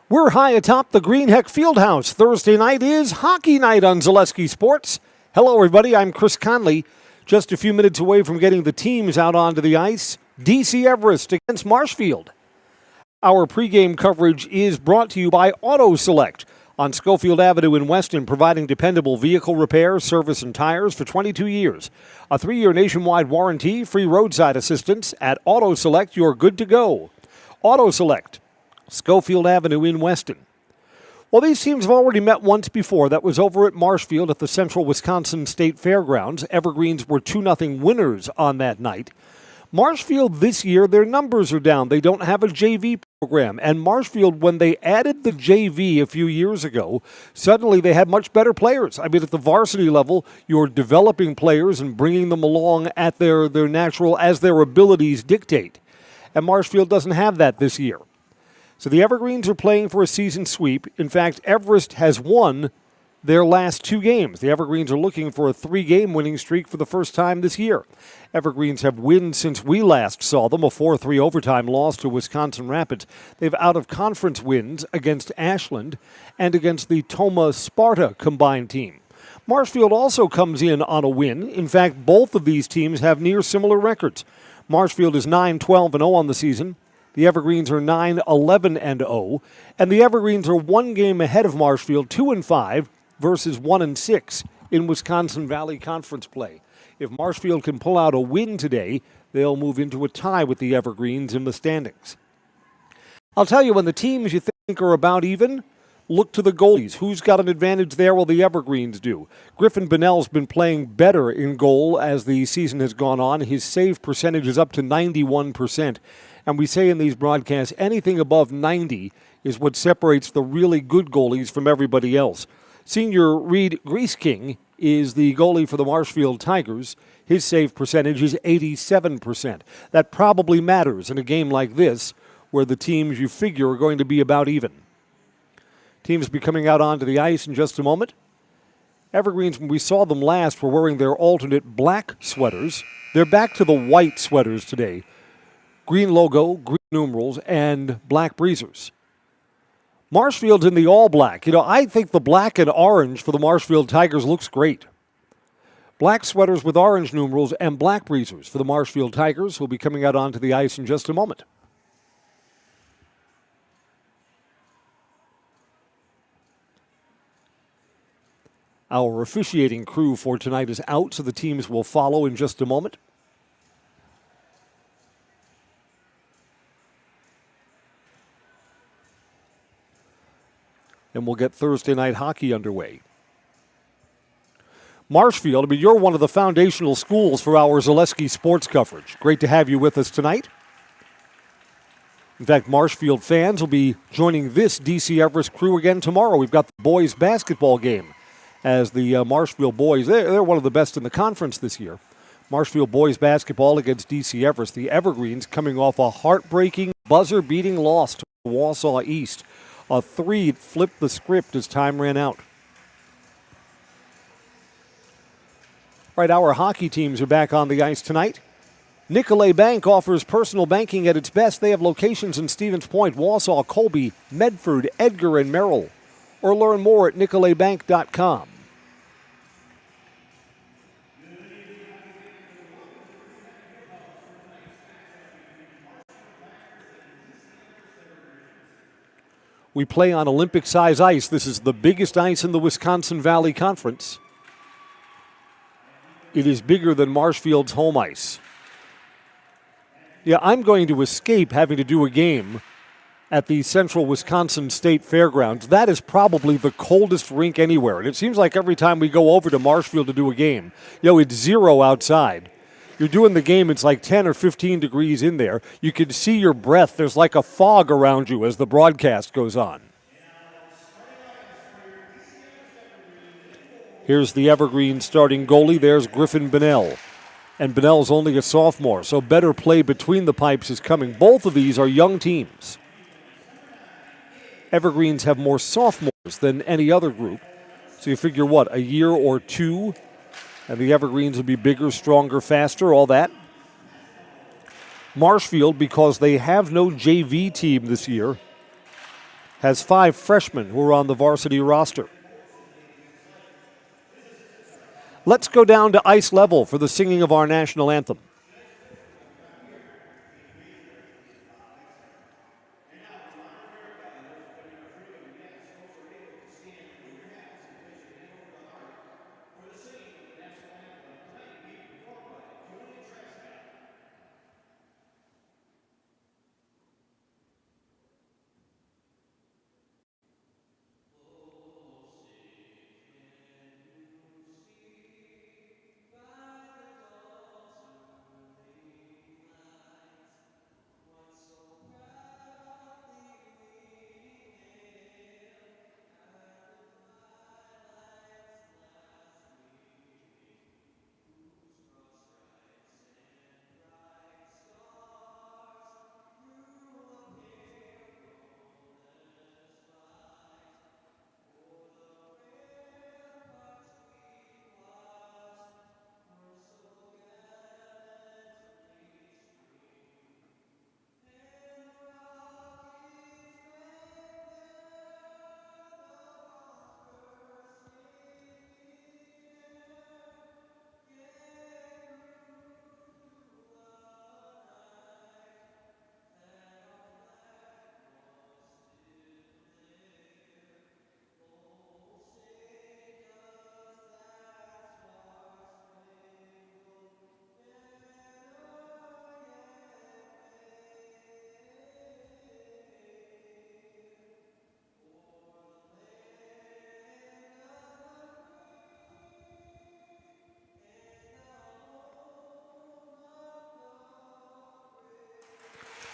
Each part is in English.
We're high atop the Greenheck Fieldhouse. Thursday night is hockey night on Zaleski Sports. Hello, everybody. I'm Chris Conley. Just a few minutes away from getting the teams out onto the ice. DC Everest against Marshfield. Our pregame coverage is brought to you by Auto Select on Schofield Avenue in Weston, providing dependable vehicle repair, service, and tires for 22 years. A 3-year nationwide warranty, free roadside assistance. At Auto Select, you're good to go. Auto Select, Schofield Avenue in Weston. Well, these teams have already met once before. That was over at Marshfield at the Central Wisconsin State Fairgrounds. Evergreens were 2-0 winners on that night. Marshfield this year, their numbers are down. They don't have a JV program. And Marshfield, when they added the JV a few years ago, suddenly they had much better players. I mean, at the varsity level, you're developing players and bringing them along at their natural, as their abilities dictate. And Marshfield doesn't have that this year. So the Evergreens are playing for a season sweep. In fact, Everest has won their last 2 games. The Evergreens are looking for a 3-game winning streak for the first time this year. Evergreens have wins since we last saw them, a 4-3 overtime loss to Wisconsin Rapids. They've out-of-conference wins against Ashland and against the Toma Sparta combined team. Marshfield also comes in on a win. In fact, both of these teams have near similar records. Marshfield is 9-12-0 on the season. The Evergreens are 9-11-0, and the Evergreens are 1 game ahead of Marshfield, 2-5 versus 1-6 in Wisconsin Valley Conference play. If Marshfield can pull out a win today, they'll move into a tie with the Evergreens in the standings. I'll tell you, when the teams you think are about even, look to the goalies. Who's got an advantage there? Well, the Evergreens do. Griffin Bonnell's been playing better in goal as the season has gone on. His save percentage is up to 91%. And we say in these broadcasts, anything above 90 is what separates the really good goalies from everybody else. Senior Reed Greaseking is the goalie for the Marshfield Tigers. His save percentage is 87%. That probably matters in a game like this, where the teams you figure are going to be about even. Teams will be coming out onto the ice in just a moment. Evergreens, when we saw them last, were wearing their alternate black sweaters. They're back to the white sweaters today. Green logo, green numerals, and black breezers. Marshfield's in the all black. You know, I think the black and orange for the Marshfield Tigers looks great. Black sweaters with orange numerals and black breezers for the Marshfield Tigers will be coming out onto the ice in just a moment. Our officiating crew for tonight is out, so the teams will follow in just a moment. And we'll get Thursday night hockey underway. Marshfield, I mean, you're one of the foundational schools for our Zaleski sports coverage. Great to have you with us tonight. In fact, Marshfield fans will be joining this DC Everest crew again tomorrow. We've got the boys basketball game as the Marshfield boys, they're one of the best in the conference this year. Marshfield boys basketball against DC Everest. The Evergreens coming off a heartbreaking, buzzer-beating loss to Wausau East. A 3 flipped the script as time ran out. All right, our hockey teams are back on the ice tonight. Nicolet Bank offers personal banking at its best. They have locations in Stevens Point, Wausau, Colby, Medford, Edgar, and Merrill. Or learn more at nicoletbank.com. We play on Olympic-size ice. This is the biggest ice in the Wisconsin Valley Conference. It is bigger than Marshfield's home ice. Yeah, I'm going to escape having to do a game at the Central Wisconsin State Fairgrounds. That is probably the coldest rink anywhere. And it seems like every time we go over to Marshfield to do a game, it's 0 outside. You're doing the game, it's like 10 or 15 degrees in there. You can see your breath. There's like a fog around you as the broadcast goes on. Here's the Evergreen starting goalie. There's Griffin Bonnell. And Bonnell's only a sophomore, so better play between the pipes is coming. Both of these are young teams. Evergreens have more sophomores than any other group. So you figure, a year or 2, and the Evergreens will be bigger, stronger, faster, all that. Marshfield, because they have no JV team this year, has 5 freshmen who are on the varsity roster. Let's go down to ice level for the singing of our national anthem.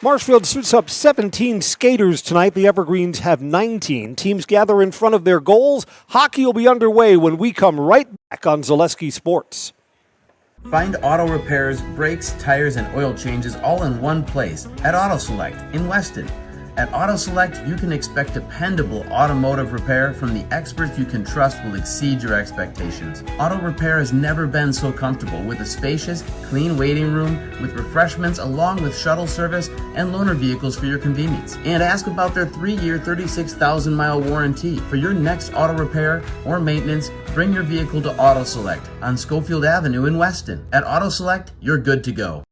Marshfield suits up 17 skaters tonight. The Evergreens have 19. Teams gather in front of their goals. Hockey will be underway when we come right back on Zaleski Sports. Find auto repairs, brakes, tires, and oil changes all in one place at Auto Select in Weston. At Auto Select, you can expect dependable automotive repair from the experts you can trust will exceed your expectations. Auto repair has never been so comfortable with a spacious, clean waiting room with refreshments along with shuttle service and loaner vehicles for your convenience. And ask about their 3-year, 36,000-mile warranty. For your next auto repair or maintenance, bring your vehicle to Auto Select on Schofield Avenue in Weston. At Auto Select, you're good to go.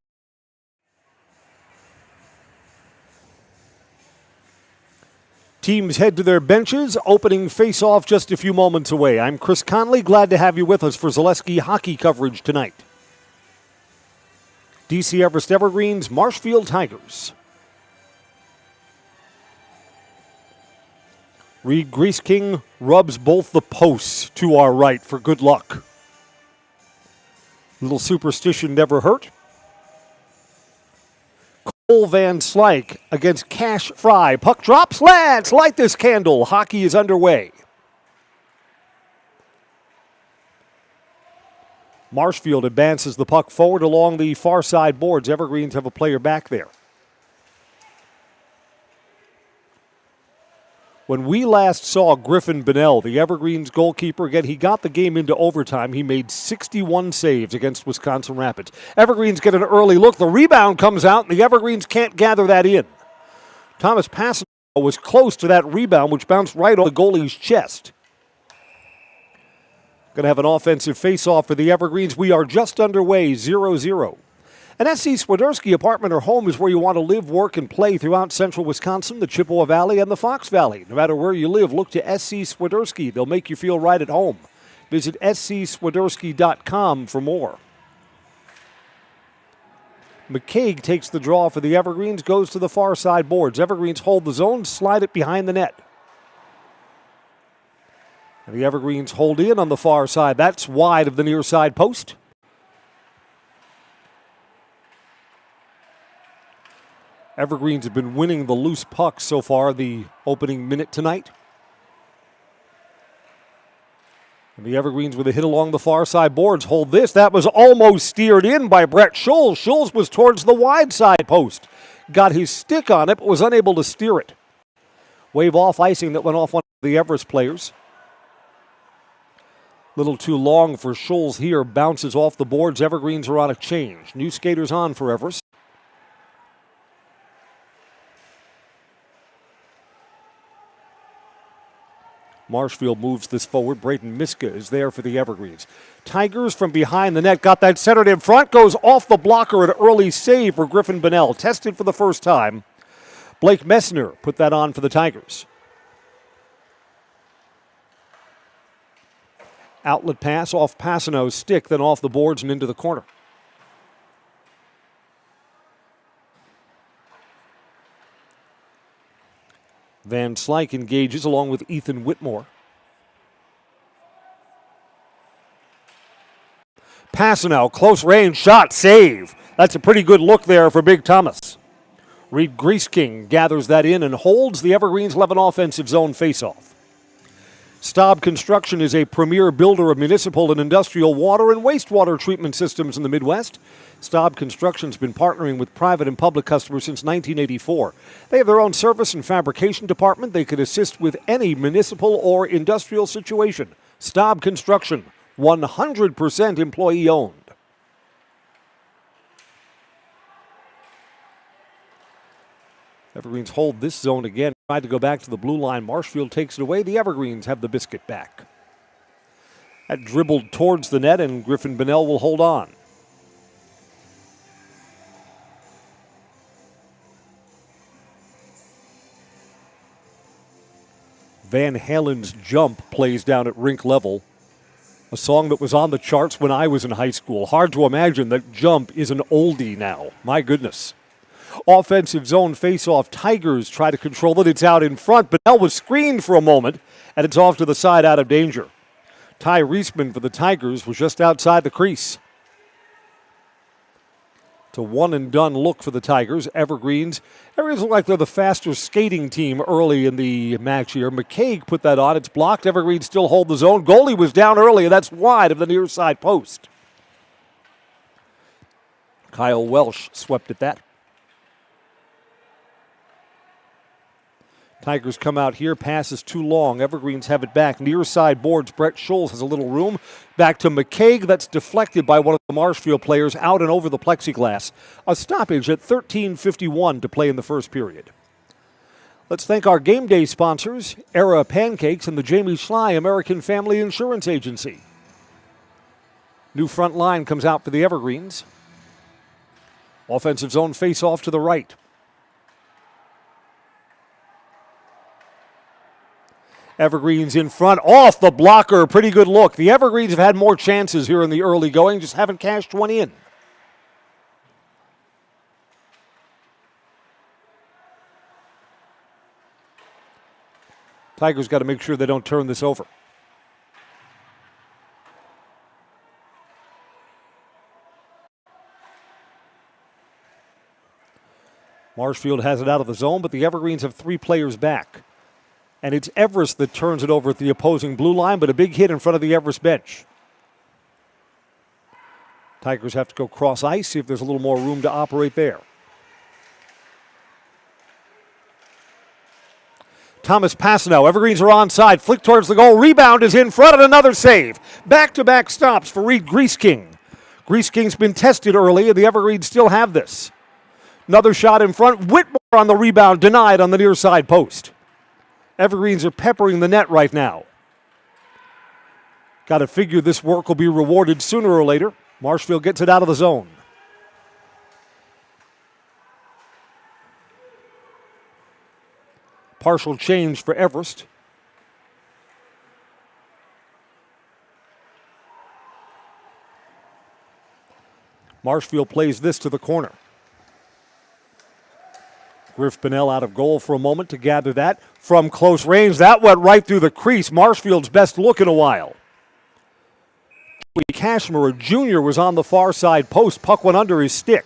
Teams head to their benches, opening face-off just a few moments away. I'm Chris Conley, glad to have you with us for Zaleski hockey coverage tonight. DC Everest Evergreens, Marshfield Tigers. Reed Grease King rubs both the posts to our right for good luck. Little superstition never hurt. Cole Van Slyke against Cash Fry. Puck drops, Lance, light this candle. Hockey is underway. Marshfield advances the puck forward along the far side boards. Evergreens have a player back there. When we last saw Griffin Bennell, the Evergreens goalkeeper, again, he got the game into overtime. He made 61 saves against Wisconsin Rapids. Evergreens get an early look. The rebound comes out, and the Evergreens can't gather that in. Thomas Passon was close to that rebound, which bounced right on the goalie's chest. Going to have an offensive face-off for the Evergreens. We are just underway, 0-0. An S.C. Swiderski apartment or home is where you want to live, work, and play throughout central Wisconsin, the Chippewa Valley, and the Fox Valley. No matter where you live, look to S.C. Swiderski. They'll make you feel right at home. Visit scswiderski.com for more. McCaig takes the draw for the Evergreens, goes to the far side boards. Evergreens hold the zone, slide it behind the net. And the Evergreens hold in on the far side. That's wide of the near side post. Evergreens have been winning the loose pucks so far the opening minute tonight. And the Evergreens with a hit along the far side boards hold this. That was almost steered in by Brett Schulz. Schulz was towards the wide side post. Got his stick on it, but was unable to steer it. Wave off icing that went off one of the Everest players. Little too long for Schulz here. Bounces off the boards. Evergreens are on a change. New skaters on for Everest. Marshfield moves this forward. Braden Miska is there for the Evergreens. Tigers from behind the net got that centered in front. Goes off the blocker. An early save for Griffin Bonnell. Tested for the first time. Blake Messner put that on for the Tigers. Outlet pass off Passano's stick, then off the boards and into the corner. Van Slyke engages along with Ethan Whitmore. Passano, close range shot, save. That's a pretty good look there for Big Thomas. Reed Greaseking gathers that in and holds. The Evergreens 11 offensive zone faceoff. Staub Construction is a premier builder of municipal and industrial water and wastewater treatment systems in the Midwest. Staub Construction's been partnering with private and public customers since 1984. They have their own service and fabrication department. They could assist with any municipal or industrial situation. Staub Construction, 100% employee owned. Evergreens hold this zone again. Tried to go back to the blue line. Marshfield takes it away. The Evergreens have the biscuit back. That dribbled towards the net, and Griffin Bonnell will hold on. Van Halen's Jump plays down at rink level. A song that was on the charts when I was in high school. Hard to imagine that Jump is an oldie now. My goodness. Offensive zone faceoff. Tigers try to control it. It's out in front. Bonnell was screened for a moment, and it's off to the side out of danger. Ty Reisman for the Tigers was just outside the crease. It's a one-and-done look for the Tigers. Evergreens look like they're the faster skating team early in the match here. McCaig put that on. It's blocked. Evergreens still hold the zone. Goalie was down early, and that's wide of the near side post. Kyle Welsh swept at that. Tigers come out here. Pass is too long. Evergreens have it back. Near side boards. Brett Scholes has a little room. Back to McCaig. That's deflected by one of the Marshfield players out and over the plexiglass. A stoppage at 13:51 to play in the first period. Let's thank our game day sponsors, Era Pancakes and the Jamie Schley American Family Insurance Agency. New front line comes out for the Evergreens. Offensive zone face-off to the right. Evergreens in front, off the blocker, pretty good look. The Evergreens have had more chances here in the early going, just haven't cashed one in. Tigers got to make sure they don't turn this over. Marshfield has it out of the zone, but the Evergreens have three players back. And it's Everest that turns it over at the opposing blue line, but a big hit in front of the Everest bench. Tigers have to go cross ice, see if there's a little more room to operate there. Thomas Passano, Evergreens are onside, flick towards the goal, rebound is in front, and another save. Back-to-back stops for Reed Greaseking. Greaseking's been tested early, and the Evergreens still have this. Another shot in front, Whitmore on the rebound, denied on the near side post. Evergreens are peppering the net right now. Got to figure this work will be rewarded sooner or later. Marshfield gets it out of the zone. Partial change for Everest. Marshfield plays this to the corner. Griff Bonnell out of goal for a moment to gather that from close range. That went right through the crease. Marshfield's best look in a while. Cashmere Jr. was on the far side post. Puck went under his stick.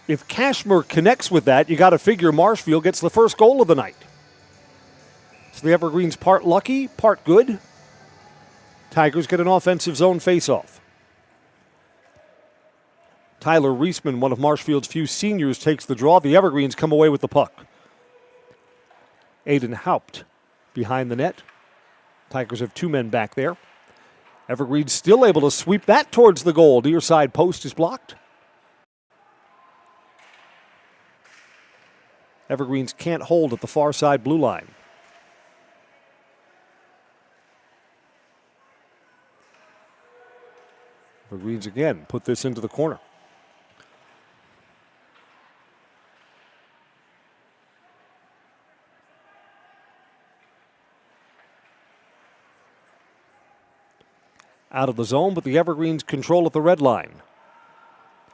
If Cashmere connects with that, you got to figure Marshfield gets the first goal of the night. So the Evergreens part lucky, part good. Tigers get an offensive zone faceoff. Tyler Reisman, one of Marshfield's few seniors, takes the draw. The Evergreens come away with the puck. Aiden Haupt behind the net. Tigers have two men back there. Evergreens still able to sweep that towards the goal. Near side post is blocked. Evergreens can't hold at the far side blue line. Evergreens again put this into the corner. Out of the zone, but the Evergreens control at the red line.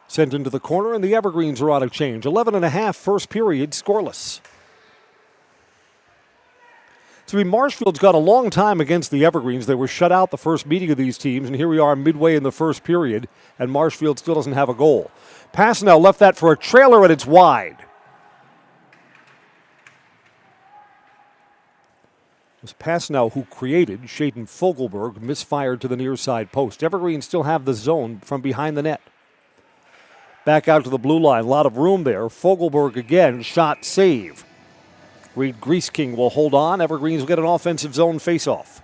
Sent into the corner, and the Evergreens are on a change. 11.5 first period, scoreless. So Marshfield's got a long time against the Evergreens. They were shut out the first meeting of these teams, and here we are midway in the first period, and Marshfield still doesn't have a goal. Pass now left that for a trailer, and it's wide. It was Pasnow who created. Shaden Fogelberg misfired to the near side post. Evergreens still have the zone from behind the net. Back out to the blue line. A lot of room there. Fogelberg again. Shot save. Reed Griesking will hold on. Evergreens will get an offensive zone faceoff.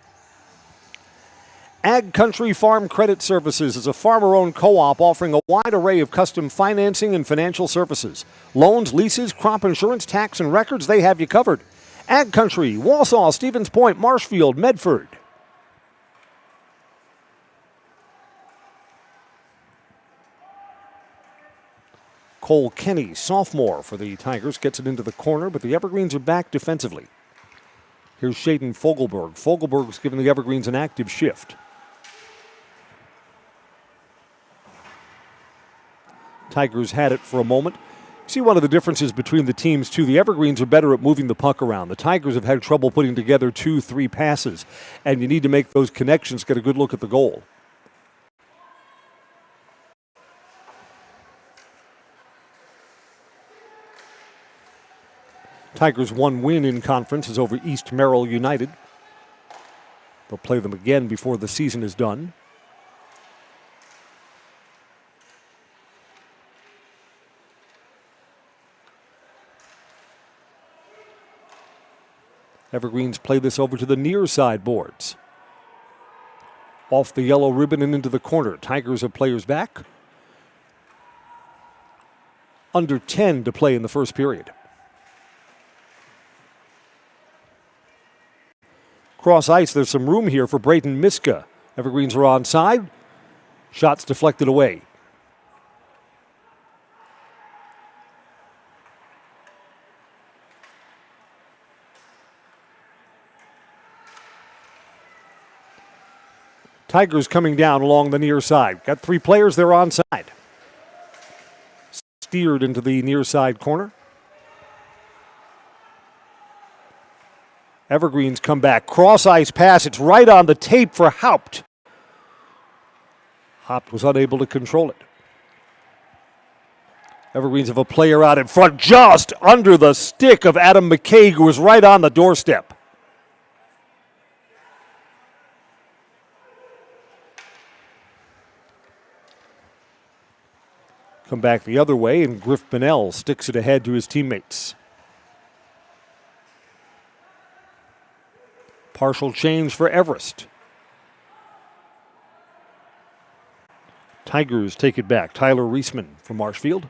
Ag Country Farm Credit Services is a farmer-owned co-op offering a wide array of custom financing and financial services. Loans, leases, crop insurance, tax, and records, they have you covered. Ag Country, Walsall, Stevens Point, Marshfield, Medford. Cole Kenny, sophomore for the Tigers, gets it into the corner, but the Evergreens are back defensively. Here's Shaden Fogelberg. Fogelberg's giving the Evergreens an active shift. Tigers had it for a moment. See one of the differences between the teams, too. The Evergreens are better at moving the puck around. The Tigers have had trouble putting together 2-3 passes, and you need to make those connections, get a good look at the goal. Tigers' one win in conference is over East Merrill United. They'll play them again before the season is done. Evergreens play this over to the near side boards. Off the yellow ribbon and into the corner. Tigers have players back. Under 10 to play in the first period. Cross ice, there's some room here for Brayton Miska. Evergreens are onside. Shots deflected away. Tigers coming down along the near side. Got 3 players, they're onside. Steered into the near side corner. Evergreens come back. Cross ice pass. It's right on the tape for Haupt. Haupt was unable to control it. Evergreens have a player out in front just under the stick of Adam McCaig, who was right on the doorstep. Come back the other way, and Griff Bonnell sticks it ahead to his teammates. Partial change for Everest. Tigers take it back. Tyler Reisman from Marshfield.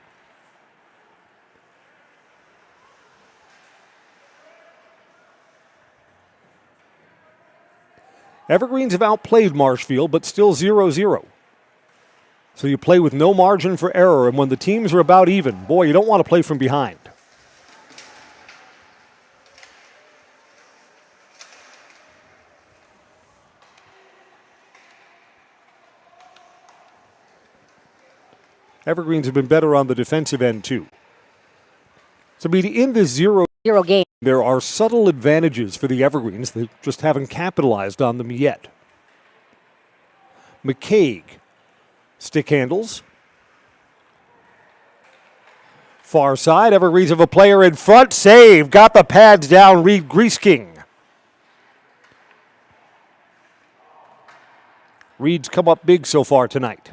Evergreens have outplayed Marshfield, but still 0-0. So you play with no margin for error, and when the teams are about even, boy, you don't want to play from behind. Evergreens have been better on the defensive end, too. So in this 0-0 game, there are subtle advantages for the Evergreens. They just haven't capitalized on them yet. McCaig. Stick handles. Far side. Evergreens have a player in front. Save. Got the pads down. Reed Griesking. Reed's come up big so far tonight.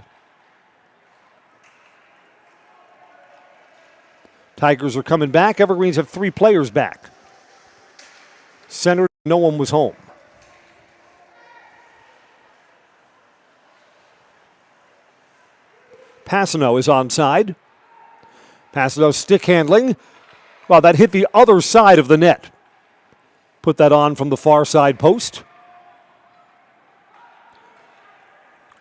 Tigers are coming back. Evergreens have 3 players back. Center, no one was home. Pasano is onside. Pasano stick handling. Well, that hit the other side of the net. Put that on from the far side post.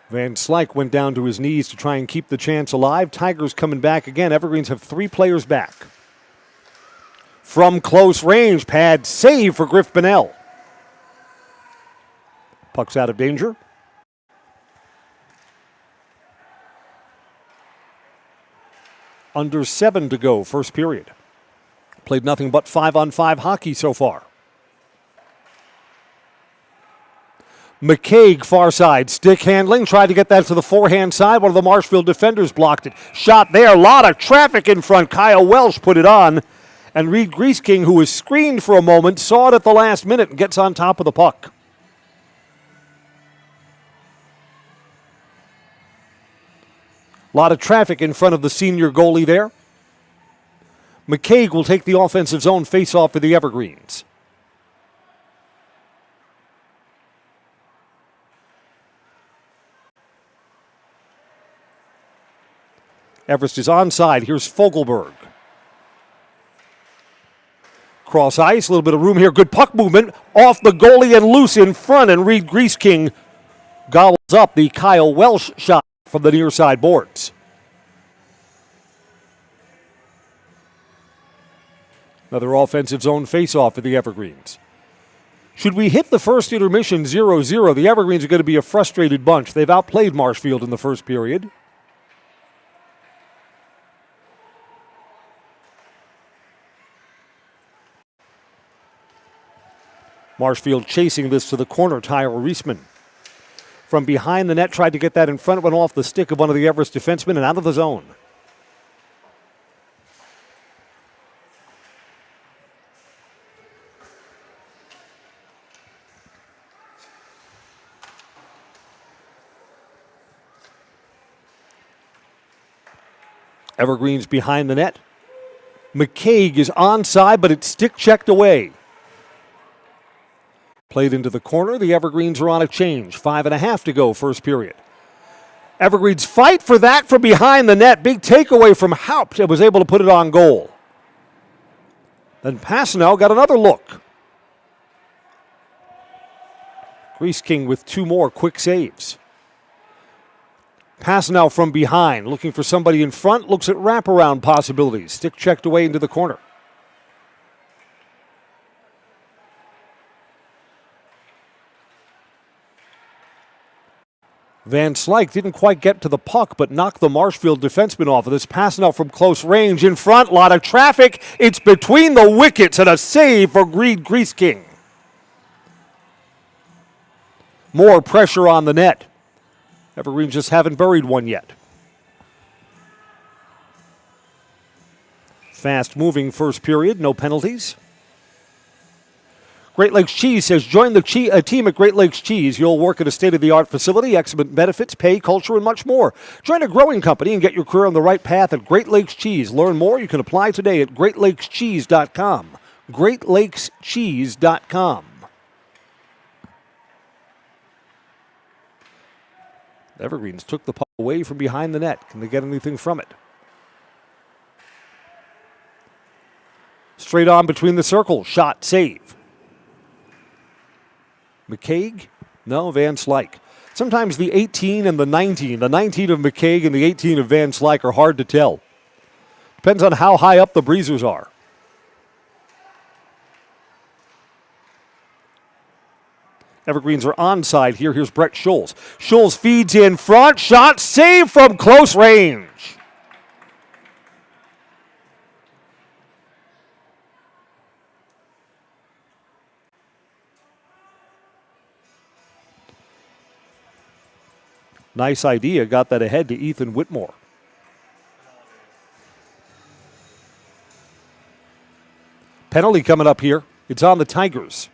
Van Slyke went down to his knees to try and keep the chance alive. Tigers coming back again. Evergreens have 3 players back. From close range, pad save for Griff Bonnell. Puck's out of danger. Under 7 to go, first period. Played nothing but 5-on-5 hockey so far. McCaig, far side, stick handling, tried to get that to the forehand side. One of the Marshfield defenders blocked it. Shot there, a lot of traffic in front. Kyle Welsh put it on. And Reed Griesking, who was screened for a moment, saw it at the last minute and gets on top of the puck. A lot of traffic in front of the senior goalie there. McCaig will take the offensive zone face-off for the Evergreens. Everest is onside. Here's Fogelberg. Cross ice, a little bit of room here. Good puck movement off the goalie and loose in front. And Reed Griesking gobbles up the Kyle Welsh shot from the near side boards. Another offensive zone face-off for the Evergreens. Should we hit the first intermission 0-0, the Evergreens are going to be a frustrated bunch. They've outplayed Marshfield in the first period. Marshfield chasing this to the corner. Tyler Reisman from behind the net tried to get that in front. Went off the stick of one of the Everest defensemen and out of the zone. Evergreens behind the net. McCaig is onside, but it's stick checked away. Played into the corner. The Evergreens are on a change. 5.5 to go, first period. Evergreens fight for that from behind the net. Big takeaway from Haupt and was able to put it on goal. Then Passanel got another look. Griesking with 2 more quick saves. Passanel from behind, looking for somebody in front, looks at wraparound possibilities. Stick checked away into the corner. Van Slyke didn't quite get to the puck, but knocked the Marshfield defenseman off of this. Passanel from close range in front. A lot of traffic. It's between the wickets and a save for Reed Griesking. More pressure on the net. Evergreens just haven't buried one yet. Fast-moving first period, no penalties. Great Lakes Cheese says, join the team at Great Lakes Cheese. You'll work at a state-of-the-art facility, excellent benefits, pay, culture, and much more. Join a growing company and get your career on the right path at Great Lakes Cheese. Learn more. You can apply today at GreatLakesCheese.com. GreatLakesCheese.com. Evergreens took the puck away from behind the net. Can they get anything from it? Straight on between the circles. Shot, save. McCaig? No, Van Slyke. Sometimes the 18 and the 19. The 19 of McCaig and the 18 of Van Slyke are hard to tell. Depends on how high up the breezers are. Evergreens are onside here. Here's Brett Scholes. Scholes feeds in front. Shot, save from close range. Nice idea. Got that ahead to Ethan Whitmore. Penalty coming up here. It's on the Tigers.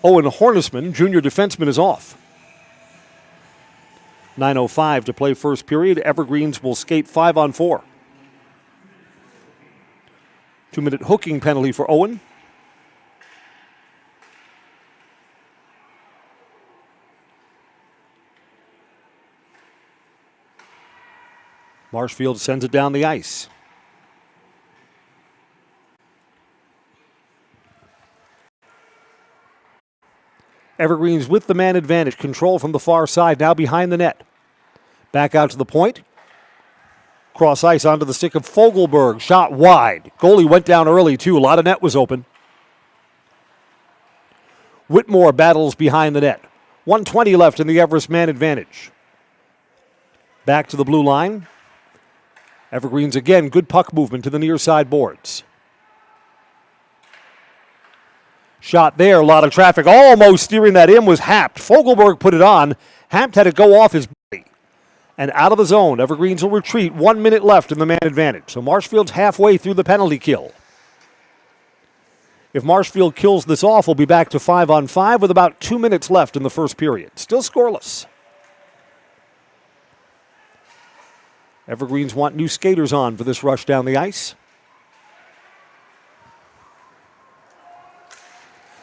Owen Hornisman, junior defenseman, is off. 9:05 to play first period. Evergreens will skate 5-on-4. 2-minute hooking penalty for Owen. Marshfield sends it down the ice. Evergreens with the man advantage. Control from the far side, now behind the net. Back out to the point. Cross ice onto the stick of Fogelberg. Shot wide. Goalie went down early, too. A lot of net was open. Whitmore battles behind the net. 1:20 left in the Everest man advantage. Back to the blue line. Evergreens again, good puck movement to the near side boards. Shot there, a lot of traffic. Almost steering that in was Hapt. Fogelberg put it on. Hapt had to go off his body. And out of the zone, Evergreens will retreat. 1 minute left in the man advantage. So Marshfield's halfway through the penalty kill. If Marshfield kills this off, we'll be back to 5-on-5 with about 2 minutes left in the first period. Still scoreless. Evergreens want new skaters on for this rush down the ice.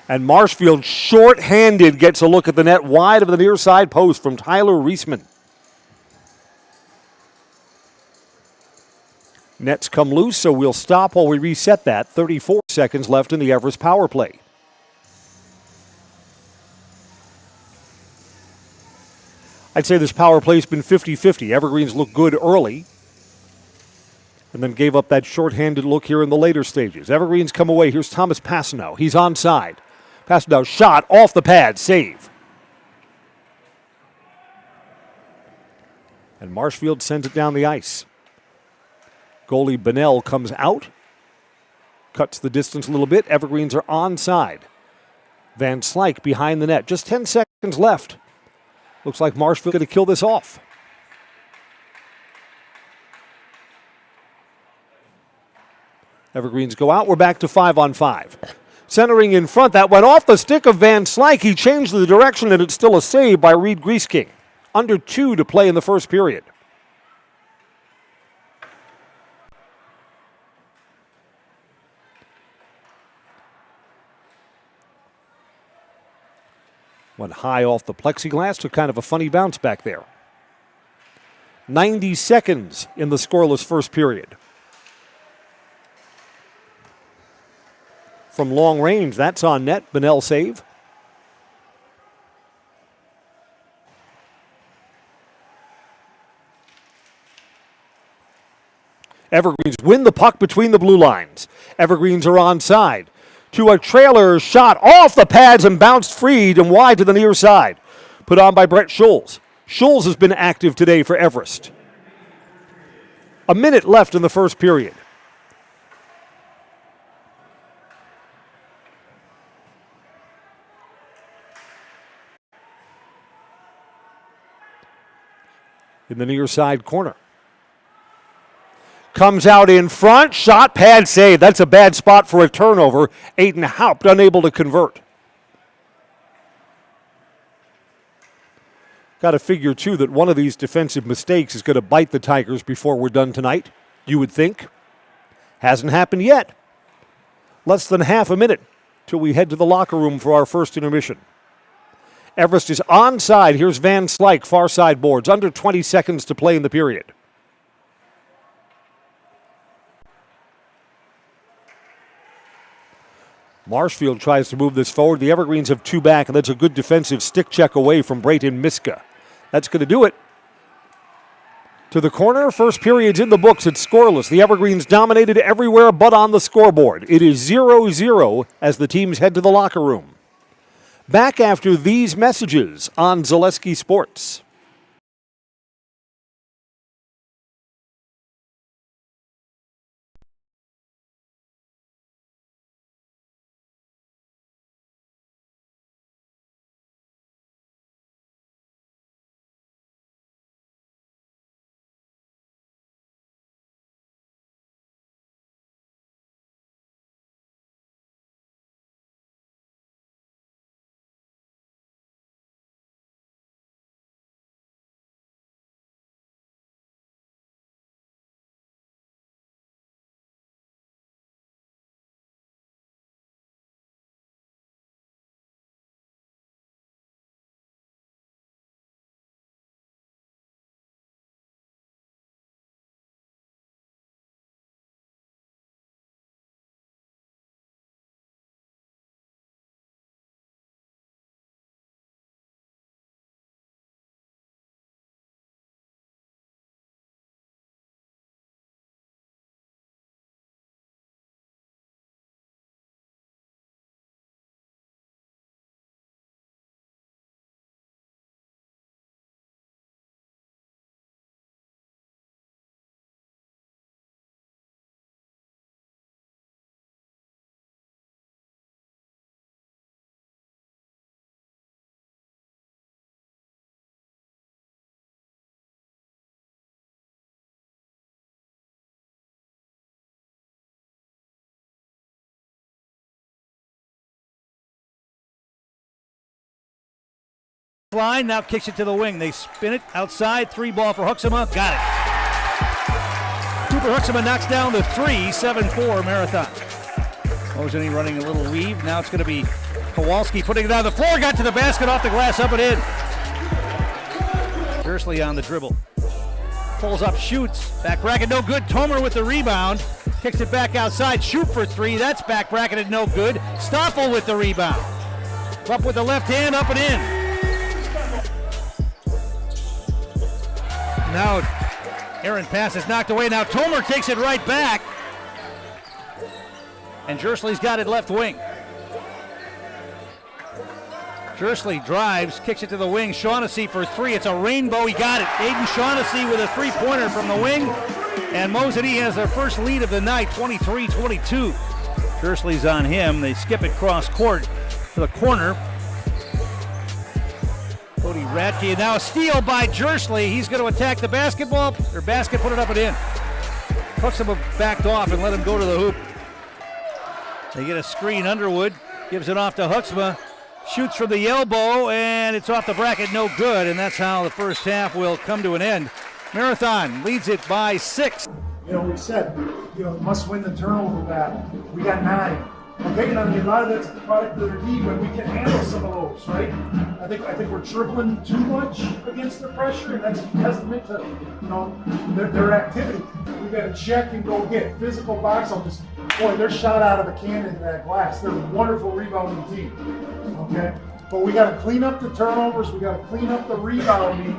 And Marshfield, short-handed, gets a look at the net wide of the near side post from Tyler Reisman. Nets come loose, so we'll stop while we reset that. 34 seconds left in the Everest power play. I'd say this power play's been 50-50. Evergreens looked good early and then gave up that short-handed look here in the later stages. Evergreens come away. Here's Thomas Passanow. He's onside. Passanow shot off the pad. Save. And Marshfield sends it down the ice. Goalie Bonnell comes out. Cuts the distance a little bit. Evergreens are onside. Van Slyke behind the net. Just 10 seconds left. Looks like Marshfield going to kill this off. Evergreens go out. We're back to 5-on-5. Centering in front. That went off the stick of Van Slyke. He changed the direction, and it's still a save by Reed Griesking. Under 2 to play in the first period. Went high off the plexiglass, took kind of a funny bounce back there. 90 seconds in the scoreless first period. From long range, that's on net. Bonnell save. Evergreens win the puck between the blue lines. Evergreens are onside. To a trailer shot off the pads and bounced freed and wide to the near side. Put on by Brett Schulz. Schulz has been active today for Everest. A minute left in the first period. In the near side corner. Comes out in front, shot, pad save. That's a bad spot for a turnover. Aiden Haupt unable to convert. Got to figure, too, that one of these defensive mistakes is going to bite the Tigers before we're done tonight, you would think. Hasn't happened yet. Less than half a minute till we head to the locker room for our first intermission. Everest is onside. Here's Van Slyke, far side boards. Under 20 seconds to play in the period. Marshfield tries to move this forward. The Evergreens have 2 back, and that's a good defensive stick check away from Brayton Miska. That's going to do it. To the corner, first period's in the books. It's scoreless. The Evergreens dominated everywhere but on the scoreboard. It is 0-0 as the teams head to the locker room. Back after these messages on Zaleski Sports. line, now kicks it to the wing. They spin it outside, 3-ball for Huxema. Got it. Cooper Huxema knocks down the 3, 7-4 Marathon. Moseny running a little weave. Now it's going to be Kowalski putting it on the floor. Got to the basket, off the glass, up and in. Jersley on the dribble. Pulls up, shoots. Back bracket, no good. Tomer with the rebound. Kicks it back outside. Shoot for 3. That's back bracketed, no good. Stoffel with the rebound. Up with the left hand, up and in. Now, Aaron pass is knocked away. Now Tomer takes it right back. And Jersley's got it left wing. Jersley drives, kicks it to the wing. Shaughnessy for 3. It's a rainbow. He got it. Aiden Shaughnessy with a 3-pointer from the wing. And Moseny has their first lead of the night, 23-22. Jersley's on him. They skip it cross court to the corner. Cody Radke, and now a steal by Jersley. He's going to attack the basketball, or basket, put it up and in. Huxema backed off and let him go to the hoop. They get a screen. Underwood gives it off to Huxema. Shoots from the elbow, and it's off the bracket, no good. And that's how the first half will come to an end. Marathon leads it by 6. We said, must win the turnover battle. We got 9. Okay, and I mean, a lot of that's the product of their D, but we can handle some of those, right? I think we're dribbling too much against the pressure, and that's a testament to their activity. We got to check and go get physical box. They're shot out of a cannon to that glass. They're a wonderful rebounding team. Okay, but we got to clean up the turnovers. We got to clean up the rebounding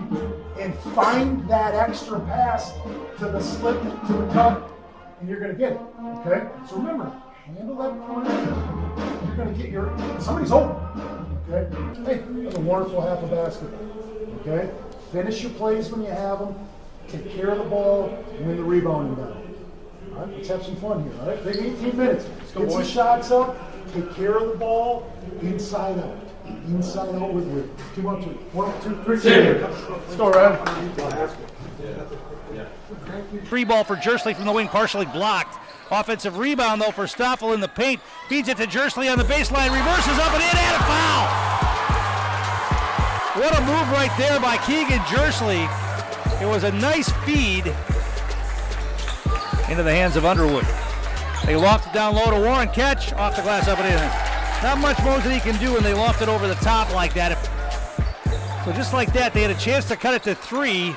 and find that extra pass to the slip, to the cut, and you're going to get it. Okay, so remember. Handle that corner. You're going to get somebody's open. Okay? Hey, that's a wonderful half of basketball. Okay? Finish your plays when you have them. Take care of the ball. Win the rebounding battle. All right? Let's have some fun here. All right? Take 18 minutes. Get some shots up. Take care of the ball. Inside out. Inside out with width. 2 on 2. 1, 2, 3. Let's go, Ryan. 3-ball for Jersley from the wing, partially blocked. Offensive rebound, though, for Stoffel in the paint. Feeds it to Jersley on the baseline. Reverses up and in, and a foul! What a move right there by Keegan Jersley. It was a nice feed into the hands of Underwood. They loft it down low to Warren. Catch, off the glass, up and in. Not much Moseny can do when they loft it over the top like that. So just like that, they had a chance to cut it to 3.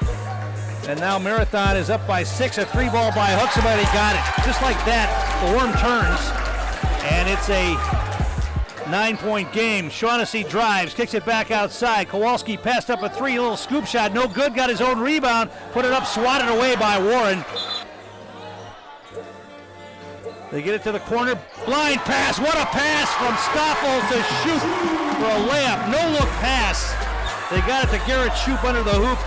And now Marathon is up by 6, a 3-ball by Huxema, and he got it. Just like that, the worm turns, and it's a 9-point game. Shaughnessy drives, kicks it back outside. Kowalski passed up a 3, little scoop shot, no good, got his own rebound, put it up, swatted away by Warren. They get it to the corner, blind pass, what a pass from Stoffel to shoot for a layup, no-look pass. They got it to Garrett Shoup under the hoop.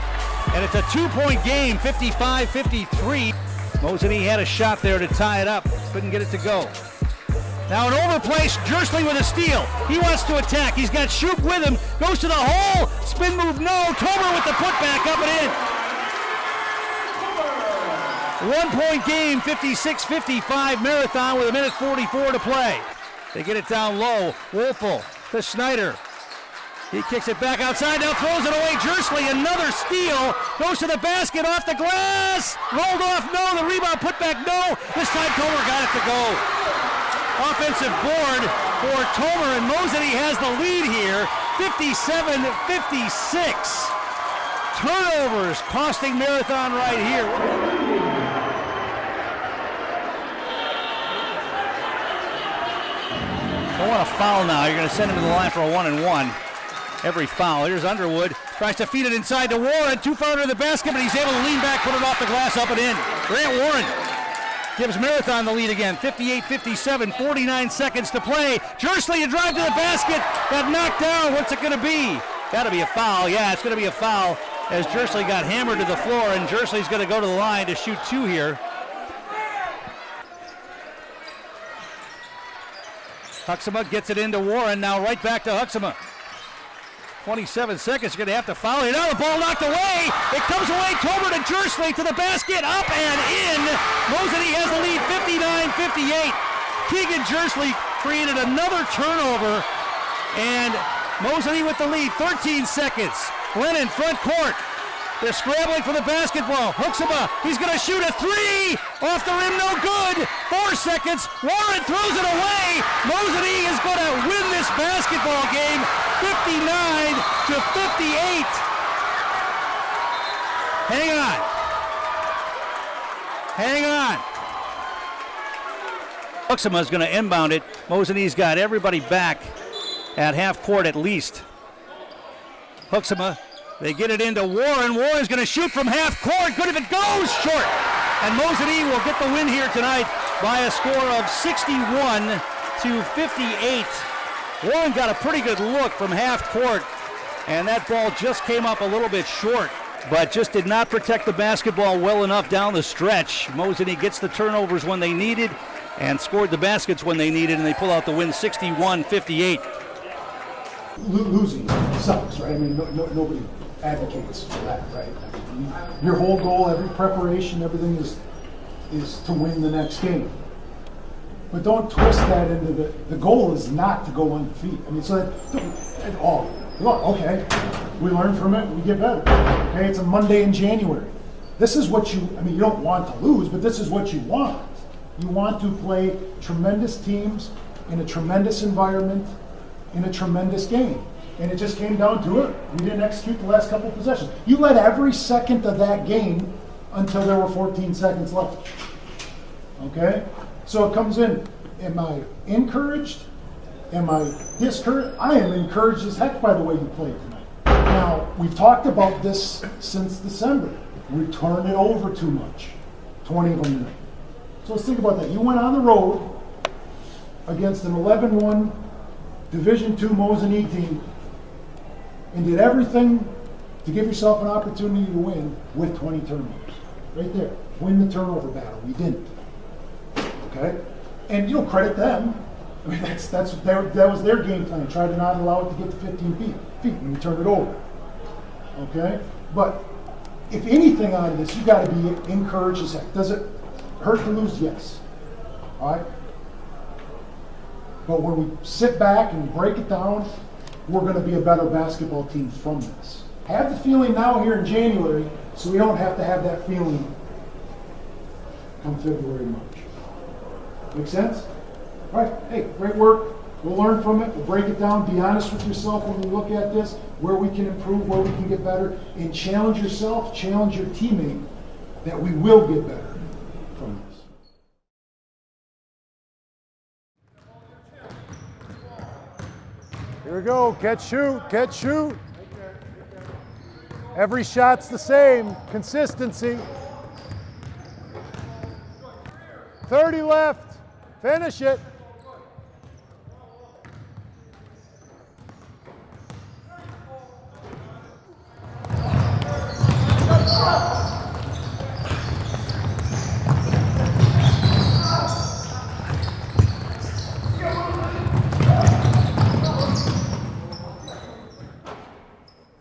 And it's a 2-point game, 55-53. Moseny had a shot there to tie it up. Couldn't get it to go. Now an overplay, Jersley with a steal. He wants to attack. He's got Shoup with him. Goes to the hole. Spin move, no. Tomer with the putback, up and in. 1-point game, 56-55. Marathon with 1:44 to play. They get it down low. Wolfel to Snyder. He kicks it back outside, now throws it away. Jersley, another steal, goes to the basket, off the glass, rolled off, no, the rebound, put back, no. This time Tomer got it to go. Offensive board for Tomer, and Moseny has the lead here, 57-56. Turnovers costing Marathon right here. They want a foul now. You're going to send him to the line for a 1-and-1. Every foul. Here's Underwood. Tries to feed it inside to Warren. Too far under the basket, but he's able to lean back, put it off the glass, up and in. Grant Warren gives Marathon the lead again. 58-57, 49 seconds to play. Jersley, a drive to the basket. Got knocked down. What's it going to be? Got to be a foul. Yeah, it's going to be a foul as Jersley got hammered to the floor, and Jersley's going to go to the line to shoot 2 here. Huxema gets it into Warren. Now right back to Huxema. 27 seconds, you're going to have to foul it. Now the ball knocked away. It comes away. Tomer to Jersley to the basket, up and in. Moseny has the lead, 59-58. Keegan Jersley created another turnover, and Moseley with the lead, 13 seconds. Lennon, front court. They're scrambling for the basketball. Hooksema, he's going to shoot a three. Off the rim, no good. 4 seconds. Warren throws it away. Moseley is going to win this basketball game, 59-58. Hang on. Hang on. Hooksema is going to inbound it. Moseley's got everybody back at half court at least. Hooksema, they get it into Warren. Warren's going to shoot from half court. Good if it goes, short. And Moseley will get the win here tonight by a score of 61-58. Warren got a pretty good look from half court, and that ball just came up a little bit short, but just did not protect the basketball well enough down the stretch. Moseley gets the turnovers when they needed and scored the baskets when they needed, and they pull out the win 61-58. Losing sucks, right? I mean, nobody advocates for that, right? I mean, your whole goal, every preparation, everything is to win the next game. But don't twist that into the goal is not to go undefeated. I mean, so that, look, okay, we learn from it, we get better. Okay, it's a Monday in January. This is what you don't want to lose, but this is what you want. You want to play tremendous teams in a tremendous environment, in a tremendous game. And it just came down to it. We didn't execute the last couple of possessions. You led every second of that game until there were 14 seconds left. Okay? So it comes in. Am I encouraged? Am I discouraged? I am encouraged as heck by the way you played tonight. Now, we've talked about this since December. We turned it over too much. 20 of them tonight. So let's think about that. You went on the road against an 11-1 Division II Mosinee team and did everything to give yourself an opportunity to win with 20 turnovers. Right there. Win the turnover battle. We didn't. Okay? And you don't credit them. I mean, that was their game plan. Try to not allow it to get to 15 feet and we turn it over. Okay? But if anything out of this, you got to be encouraged as heck. Does it hurt to lose? Yes. All right? But when we sit back and break it down, we're going to be a better basketball team from this. Have the feeling now here in January so we don't have to have that feeling come February, March. Make sense? All right. Hey, great work. We'll learn from it. We'll break it down. Be honest with yourself when we look at this, where we can improve, where we can get better, and challenge yourself, challenge your teammate that we will get better from this. Here we go, catch, shoot. Every shot's the same, consistency. 30 left, finish it.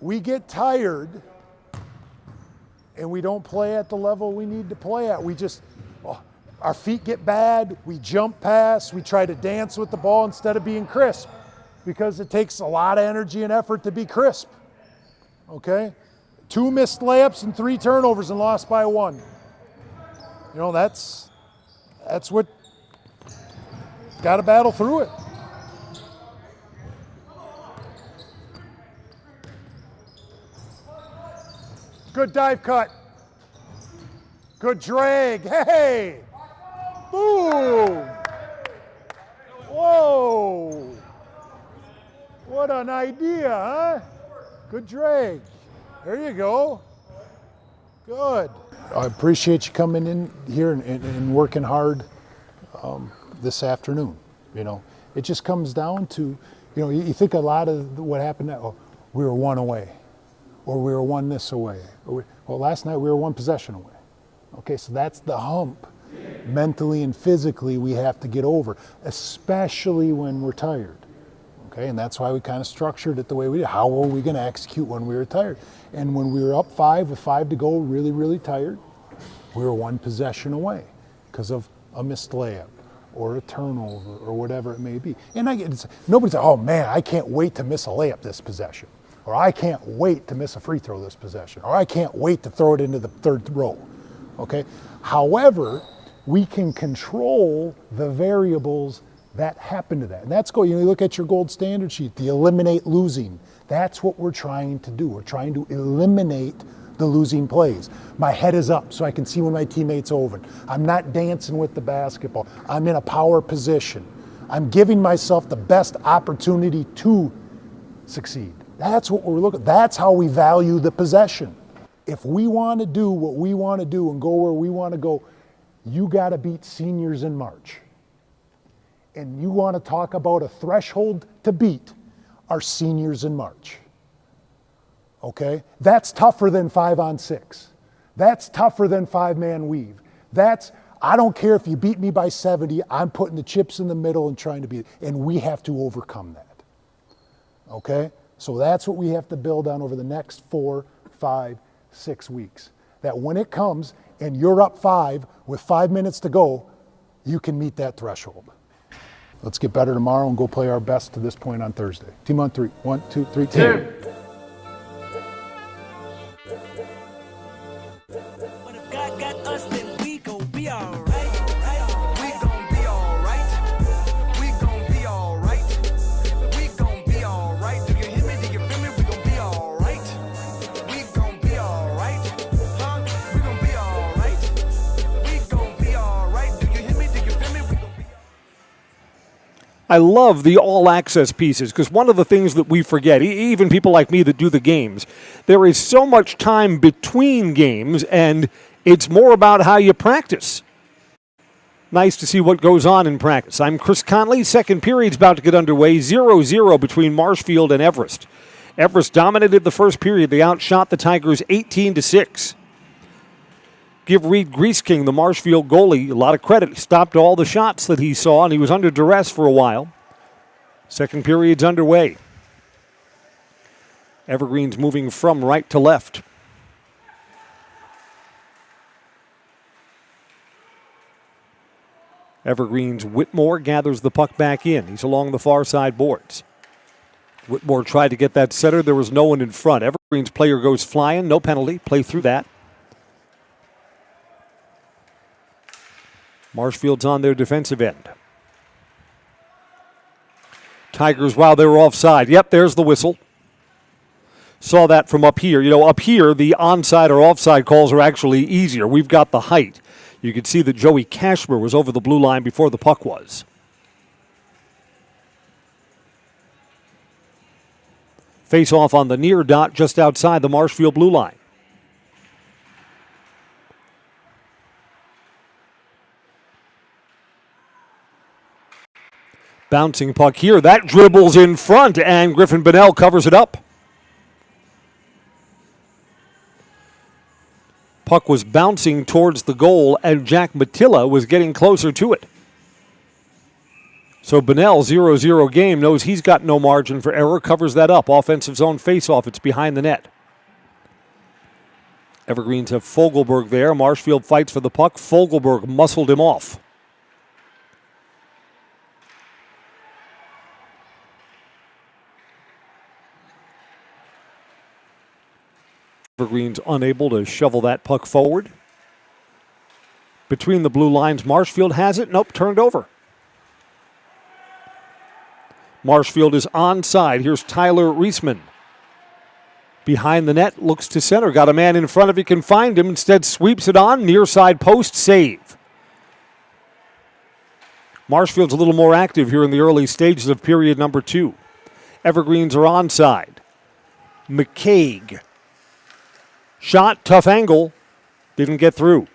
We get tired and we don't play at the level we need to play at. Our feet get bad, we jump pass, we try to dance with the ball instead of being crisp because it takes a lot of energy and effort to be crisp. Okay? 2 missed layups and 3 turnovers and lost by 1. You know, that's what, got to battle through it. Good dive cut. Good drag. Hey! Boom! Whoa! What an idea, huh? Good drag. There you go. Good. I appreciate you coming in here and working hard this afternoon. You know, it just comes down to, you know, you think a lot of what happened, we were 1 away. Or we were 1 this away. Well, last night we were 1 possession away. Okay, so that's the hump mentally and physically we have to get over, especially when we're tired. Okay, and that's why we kind of structured it the way we did. How are we going to execute when we were tired? And when we were up 5 with 5 to go, really, really tired, we were 1 possession away because of a missed layup or a turnover or whatever it may be. And nobody's like, oh man, I can't wait to miss a layup this possession, or I can't wait to miss a free throw this possession, or I can't wait to throw it into the third row, okay? However, we can control the variables that happen to that. And that's you look at your gold standard sheet, the eliminate losing. That's what we're trying to do. We're trying to eliminate the losing plays. My head is up so I can see when my teammate's over. I'm not dancing with the basketball. I'm in a power position. I'm giving myself the best opportunity to succeed. That's what we're looking at. That's how we value the possession. If we want to do what we want to do and go where we want to go, you got to beat seniors in March. And you want to talk about a threshold to beat our seniors in March. Okay? That's tougher than 5-on-6. That's tougher than 5-man weave. I don't care if you beat me by 70, I'm putting the chips in the middle and trying to beat it. And we have to overcome that. Okay? So that's what we have to build on over the next 4, 5, 6 weeks. That when it comes and you're up 5 with 5 minutes to go, you can meet that threshold. Let's get better tomorrow and go play our best to this point on Thursday. Team on 3. 1, 2, 3, team. But if God got us, then we gon' be alright. We gon' be alright. We gon' be alright. We gon' be alright. Do you hear me? Do you feel me? We gon' be alright. We gon' be alright. Huh? We gon' be alright. We gon' be alright. Do you hear me? Do you feel me? We gon' be I love the all-access pieces because one of the things that we forget, even people like me that do the games, there is so much time between games, and it's more about how you practice. Nice to see what goes on in practice. I'm Chris Conley. Second period's about to get underway. 0-0 between Marshfield and Everest. Everest dominated the first period. They outshot the Tigers 18-6. Give Reed Greaseking, the Marshfield goalie, a lot of credit. He stopped all the shots that he saw, and he was under duress for a while. Second period's underway. Evergreen's moving from right to left. Evergreen's Whitmore gathers the puck back in. He's along the far side boards. Whitmore tried to get that centered. There was no one in front. Evergreen's player goes flying. No penalty. Play through that. Marshfield's on their defensive end. Tigers, wow, they were offside. Yep, there's the whistle. Saw that from up here. You know, up here, the onside or offside calls are actually easier. We've got the height. You can see that Joey Cashmer was over the blue line before the puck was. Face off on the near dot just outside the Marshfield blue line. Bouncing puck here. That dribbles in front, and Griffin Bonnell covers it up. Puck was bouncing towards the goal, and Jack Matilla was getting closer to it. So Bonnell, 0-0 game, knows he's got no margin for error, covers that up. Offensive zone face-off. It's behind the net. Evergreens have Fogelberg there. Marshfield fights for the puck. Fogelberg muscled him off. Evergreen's unable to shovel that puck forward. Between the blue lines, Marshfield has it. Nope, turned over. Marshfield is onside. Here's Tyler Reisman. Behind the net, looks to center. Got a man in front if he can find him. Instead sweeps it on. Near side post, save. Marshfield's a little more active here in the early stages of period number 2. Evergreens are onside. McCaig. Shot, tough angle, didn't get through.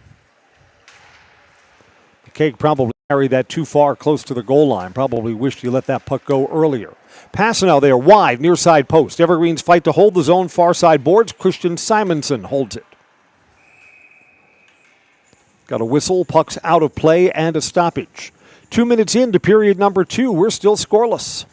McCaig probably carried that too far close to the goal line. Probably wished he let that puck go earlier. Passanel there, wide, near side post. Evergreens fight to hold the zone, far side boards. Christian Simonson holds it. Got a whistle, puck's out of play, and a stoppage. 2 minutes into period number 2, we're still scoreless.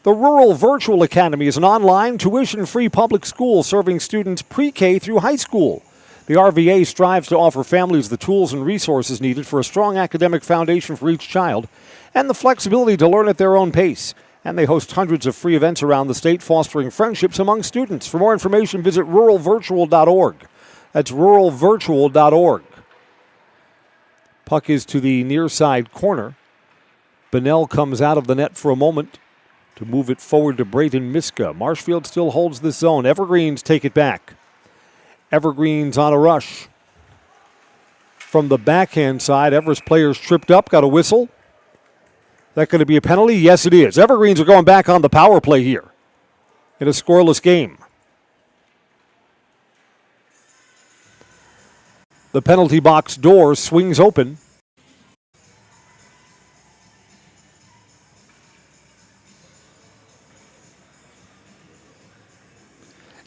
The Rural Virtual Academy is an online, tuition-free public school serving students pre-K through high school. The RVA strives to offer families the tools and resources needed for a strong academic foundation for each child and the flexibility to learn at their own pace. And they host hundreds of free events around the state, fostering friendships among students. For more information, visit ruralvirtual.org. That's ruralvirtual.org. Puck is to the near side corner. Bunnell comes out of the net for a moment to move it forward to Brayden Miska. Marshfield still holds this zone. Evergreens take it back. Evergreens on a rush. From the backhand side, Everest players tripped up, got a whistle. That going to be a penalty? Yes, it is. Evergreens are going back on the power play here in a scoreless game. The penalty box door swings open.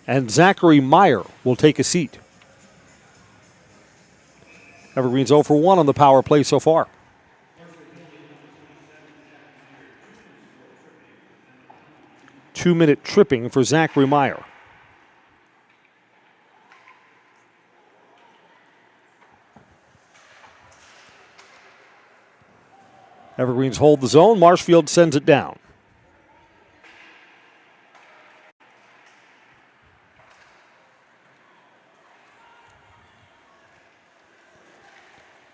And Zachary Meyer will take a seat. Evergreens 0 for 1 on the power play so far. Two-minute tripping for Zachary Meyer. Evergreens hold the zone. Marshfield sends it down.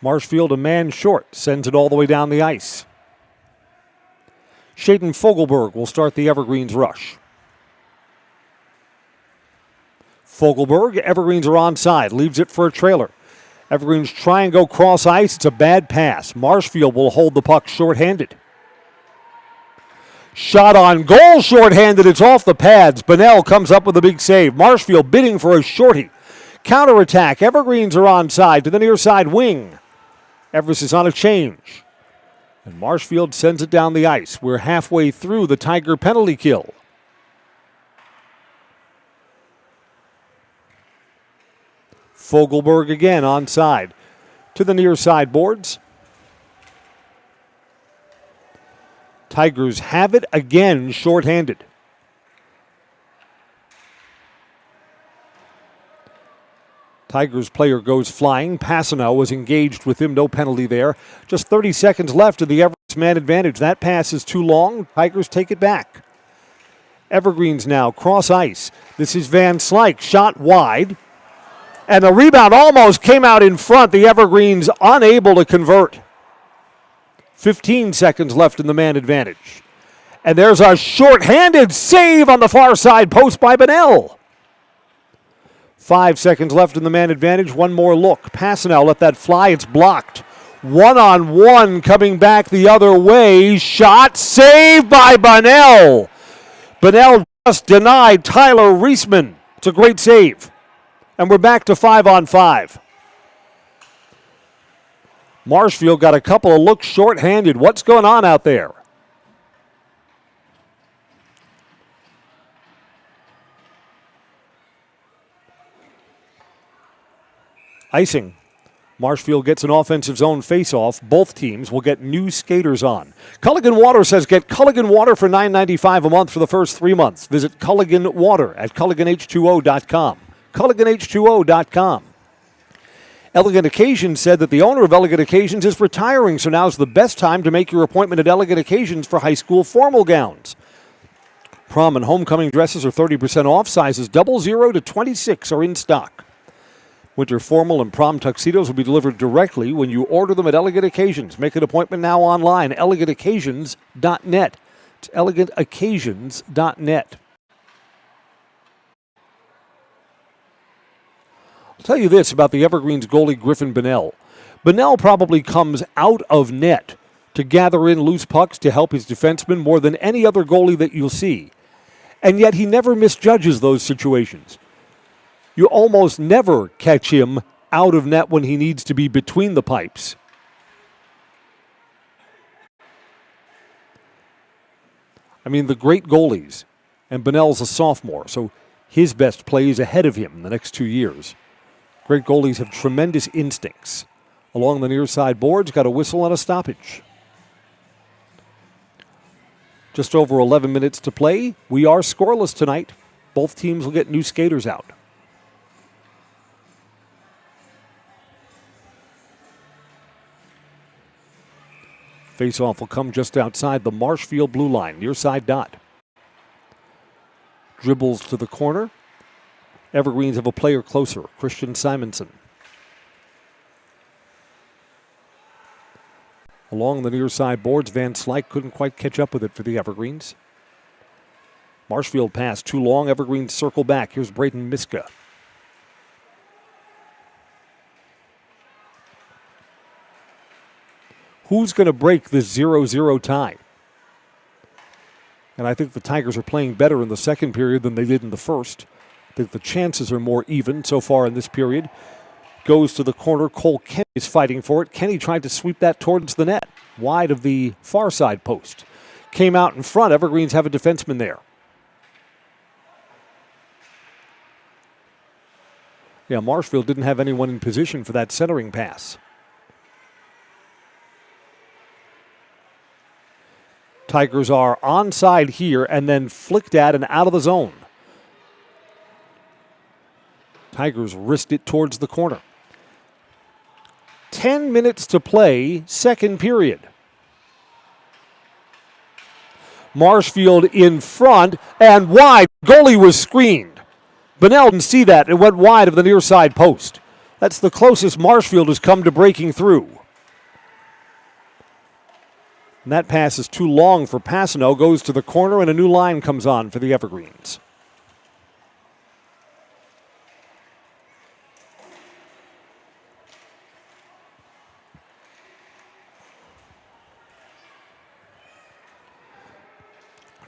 Marshfield, a man short, sends it all the way down the ice. Shaden Fogelberg will start the Evergreens rush. Fogelberg, Evergreens are onside, leaves it for a trailer. Evergreens try and go cross ice. It's a bad pass. Marshfield will hold the puck shorthanded. Shot on goal, shorthanded. It's off the pads. Bunnell comes up with a big save. Marshfield bidding for a shorty. Counterattack. Evergreens are onside to the near side wing. Everest is on a change. And Marshfield sends it down the ice. We're halfway through the Tiger penalty kill. Fogelberg again onside to the near side boards. Tigers have it again shorthanded. Tigers player goes flying. Passano was engaged with him. No penalty there. Just 30 seconds left of the Everest man advantage. That pass is too long. Tigers take it back. Evergreens now cross ice. This is Van Slyke. Shot wide. And the rebound almost came out in front. The Evergreens unable to convert. 15 seconds left in the man advantage. And there's a shorthanded save on the far side post by Bunnell. 5 seconds left in the man advantage. One more look. Passanow let that fly. It's blocked. One-on-one coming back the other way. Shot saved by Bunnell. Bunnell just denied Tyler Reisman. It's a great save. And we're back to 5-on-5. Marshfield got a couple of looks shorthanded. What's going on out there? Icing. Marshfield gets an offensive zone face-off. Both teams will get new skaters on. Culligan Water says get Culligan Water for $9.95 a month for the first 3 months. Visit Culligan Water at CulliganH2O.com. CulliganH2O.com. Elegant Occasions said that the owner of Elegant Occasions is retiring, so now's the best time to make your appointment at Elegant Occasions for high school formal gowns. Prom and homecoming dresses are 30% off. Sizes 00 to 26 are in stock. Winter formal and prom tuxedos will be delivered directly when you order them at Elegant Occasions. Make an appointment now online, elegantoccasions.net. It's elegantoccasions.net. I'll tell you this about the Evergreens goalie Griffin Bunnell. Bunnell probably comes out of net to gather in loose pucks to help his defensemen more than any other goalie that you'll see. And yet he never misjudges those situations. You almost never catch him out of net when he needs to be between the pipes. I mean, the great goalies, and Bunnell's a sophomore, so his best play is ahead of him in the next 2 years. Great goalies have tremendous instincts. Along the near side boards, got a whistle and a stoppage. Just over 11 minutes to play. We are scoreless tonight. Both teams will get new skaters out. Face-off will come just outside the Marshfield blue line, near side dot. Dribbles to the corner. Evergreens have a player closer, Christian Simonson. Along the near side boards, Van Slyke couldn't quite catch up with it for the Evergreens. Marshfield pass too long. Evergreens circle back. Here's Braden Miska. Who's going to break this 0-0 tie? And I think the Tigers are playing better in the second period than they did in the first. I think the chances are more even so far in this period. Goes to the corner. Cole Kenny is fighting for it. Kenny tried to sweep that towards the net, wide of the far side post. Came out in front. Evergreens have a defenseman there. Yeah, Marshfield didn't have anyone in position for that centering pass. Tigers are onside here and then flicked at and out of the zone. Tigers wrist it towards the corner. 10 minutes to play, second period. Marshfield in front and wide. Goalie was screened. Bunnell didn't see that. It went wide of the near side post. That's the closest Marshfield has come to breaking through. And that pass is too long for Passano. Goes to the corner and a new line comes on for the Evergreens.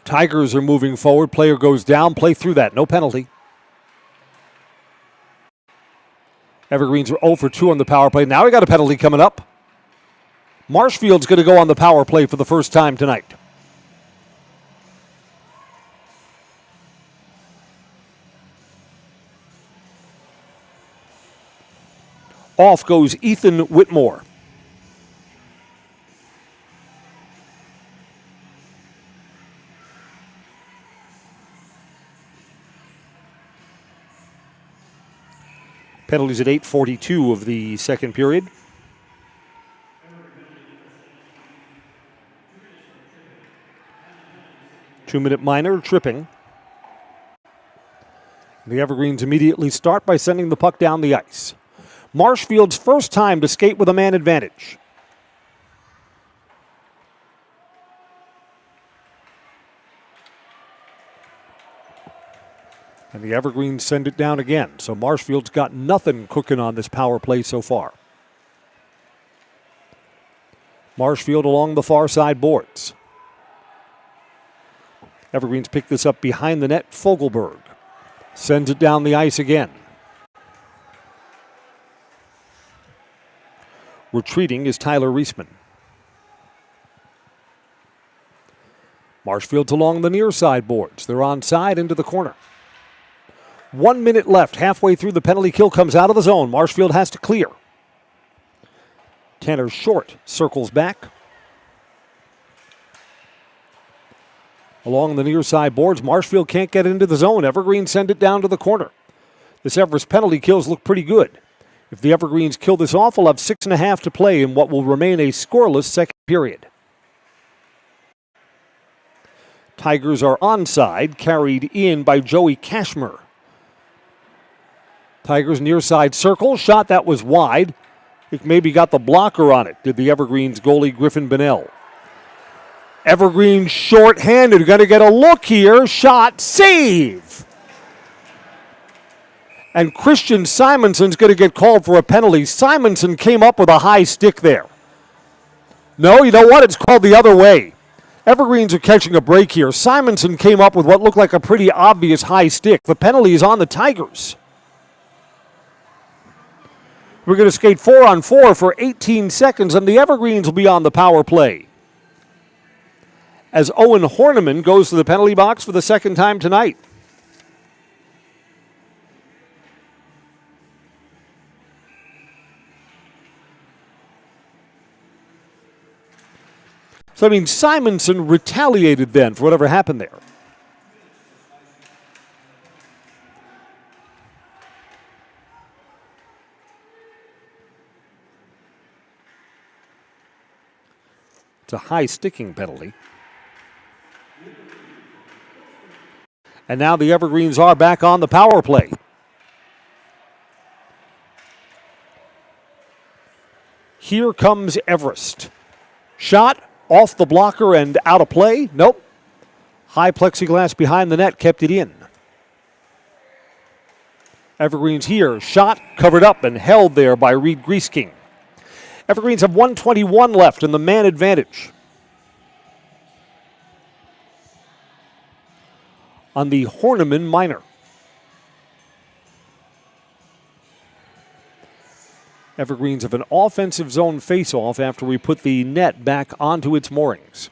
Tigers are moving forward. Player goes down. Play through that. No penalty. Evergreens are 0 for 2 on the power play. Now we got a penalty coming up. Marshfield's going to go on the power play for the first time tonight. Off goes Ethan Whitmore. Penalties at 8:42 of the second period. Two-minute minor, tripping. The Evergreens immediately start by sending the puck down the ice. Marshfield's first time to skate with a man advantage. And the Evergreens send it down again. So Marshfield's got nothing cooking on this power play so far. Marshfield along the far side boards. Evergreens pick this up behind the net. Fogelberg sends it down the ice again. Retreating is Tyler Reisman. Marshfield's along the near side boards. They're onside into the corner. 1 minute left. Halfway through, the penalty kill comes out of the zone. Marshfield has to clear. Tanner Short circles back. Along the near side boards, Marshfield can't get into the zone. Evergreens send it down to the corner. This Everest penalty kills look pretty good. If the Evergreens kill this off, we'll have 6.5 to play in what will remain a scoreless second period. Tigers are onside, carried in by Joey Cashmer. Tigers near side circle, shot that was wide. It maybe got the blocker on it, did the Evergreens goalie Griffin Bunnell. Evergreens short-handed, going to get a look here, shot, save! And Christian Simonson's going to get called for a penalty. Simonson came up with a high stick there. No, you know what? It's called the other way. Evergreens are catching a break here. Simonson came up with what looked like a pretty obvious high stick. The penalty is on the Tigers. We're going to skate 4-on-4 for 18 seconds, and the Evergreens will be on the power play. As Owen Horniman goes to the penalty box for the second time tonight. So, I mean, Simonson retaliated then for whatever happened there. It's a high sticking penalty. And now the Evergreens are back on the power play. Here comes Everest. Shot off the blocker and out of play. Nope. High plexiglass behind the net kept it in. Evergreens here. Shot covered up and held there by Reed Greaseking. Evergreens have 1:21 left in the man advantage. On the Horniman minor. Evergreens have an offensive zone face-off after we put the net back onto its moorings.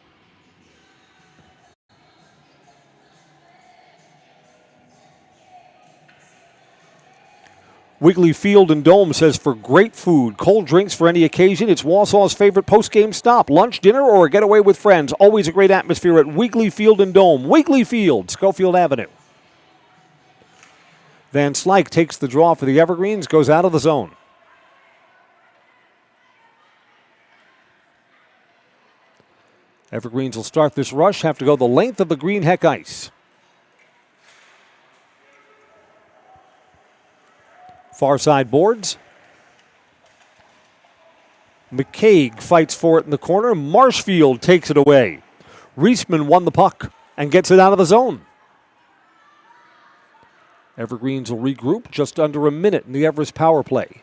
Wiggly Field and Dome says for great food, cold drinks for any occasion, it's Wausau's favorite post-game stop. Lunch, dinner, or a getaway with friends. Always a great atmosphere at Wiggly Field and Dome. Wiggly Field, Schofield Avenue. Van Slyke takes the draw for the Evergreens, goes out of the zone. Evergreens will start this rush, have to go the length of the green heck ice. Far side boards. McCaig fights for it in the corner. Marshfield takes it away. Reisman won the puck and gets it out of the zone. Evergreens will regroup just under a minute in the Everest power play.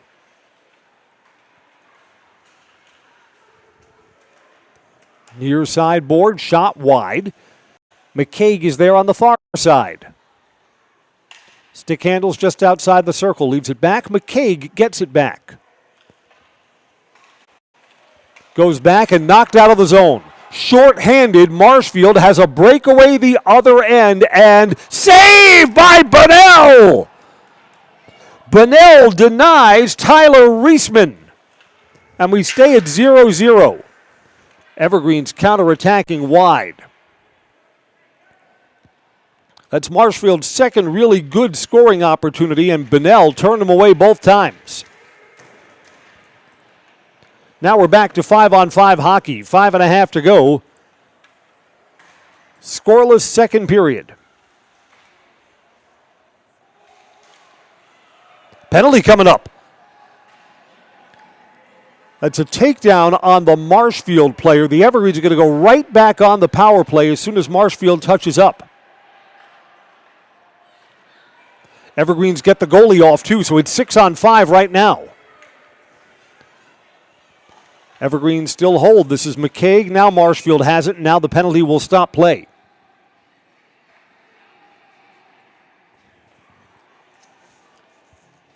Near side board, shot wide. McCaig is there on the far side. Stick handles just outside the circle, leaves it back. McCaig gets it back. Goes back and knocked out of the zone. Short-handed, Marshfield has a breakaway the other end and saved by Bunnell! Bunnell denies Tyler Reisman. And we stay at 0-0. Evergreens counterattacking wide. That's Marshfield's second really good scoring opportunity, and Bunnell turned him away both times. Now we're back to 5-on-5 hockey. 5.5 to go. Scoreless second period. Penalty coming up. That's a takedown on the Marshfield player. The Evergreens are going to go right back on the power play as soon as Marshfield touches up. Evergreens get the goalie off too, so it's 6-on-5 right now. Evergreens still hold. This is McCaig. Now Marshfield has it. Now the penalty will stop play.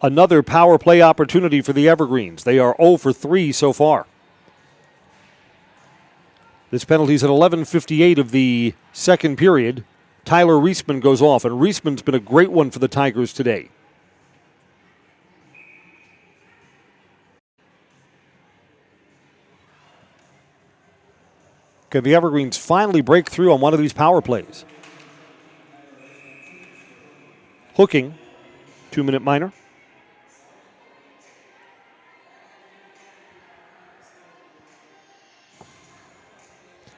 Another power play opportunity for the Evergreens. They are 0 for 3 so far. This penalty is at 11:58 of the second period. Tyler Reisman goes off, and Reisman's been a great one for the Tigers today. Can the Evergreens finally break through on one of these power plays? Hooking, 2-minute minor.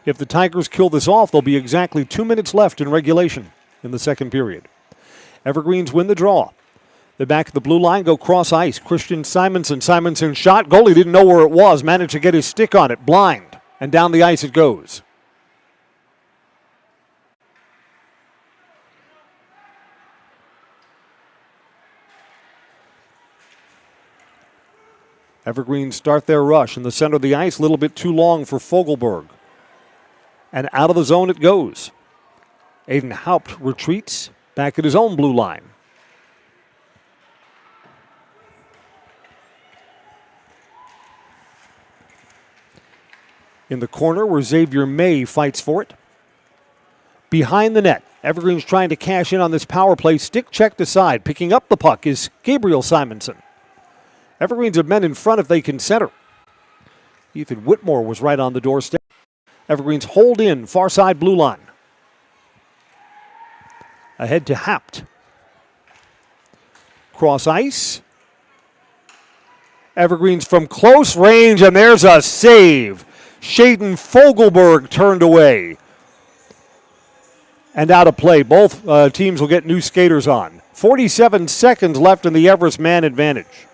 If the Tigers kill this off, there'll be exactly 2 minutes left in regulation in the second period. Evergreens win the draw. They're back at the blue line, go cross ice. Christian Simonson. Simonson shot. Goalie didn't know where it was. Managed to get his stick on it. Blind. And down the ice it goes. Evergreens start their rush in the center of the ice. A little bit too long for Fogelberg. And out of the zone it goes. Aiden Haupt retreats back at his own blue line. In the corner where Xavier May fights for it. Behind the net, Evergreens trying to cash in on this power play. Stick checked aside. Picking up the puck is Gabriel Simonson. Evergreens have men in front if they can center. Ethan Whitmore was right on the doorstep. Evergreens hold in, far side blue line. Ahead to Haupt. Cross ice. Evergreens from close range, and there's a save. Shaden Fogelberg turned away and out of play. Both teams will get new skaters on. 47 seconds left in the Everest man advantage.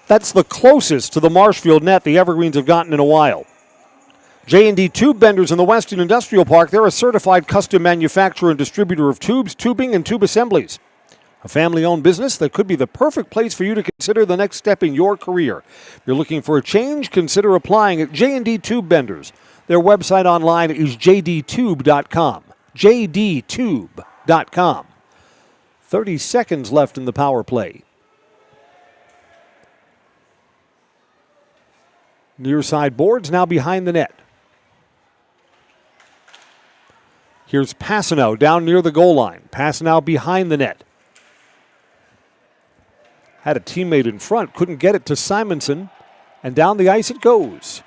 That's the closest to the Marshfield net the Evergreens have gotten in a while. J&D Tube Benders in the Western Industrial Park. They're a certified custom manufacturer and distributor of tubes, tubing, and tube assemblies. A family-owned business that could be the perfect place for you to consider the next step in your career. If you're looking for a change, consider applying at J&D Tube Benders. Their website online is jdtube.com. jdtube.com. 30 seconds left in the power play. Near side boards now behind the net. Here's Passano down near the goal line. Passano behind the net. Had a teammate in front, couldn't get it to Simonson, and down the ice it goes.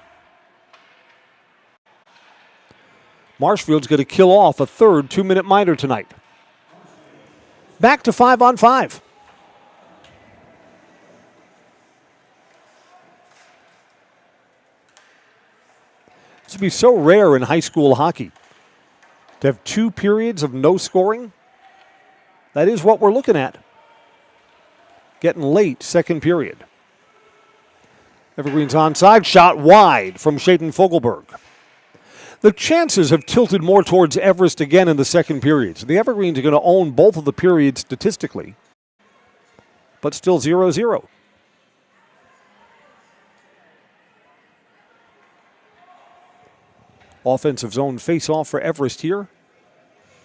Marshfield's going to kill off a third 2-minute minor tonight. Back to 5-on-5. This would be so rare in high school hockey. To have 2 periods of no scoring, that is what we're looking at. Getting late, second period. Evergreen's onside, shot wide from Shaden Fogelberg. The chances have tilted more towards Everest again in the second period. So the Evergreens are going to own both of the periods statistically, but still 0-0. Offensive zone face-off for Everest here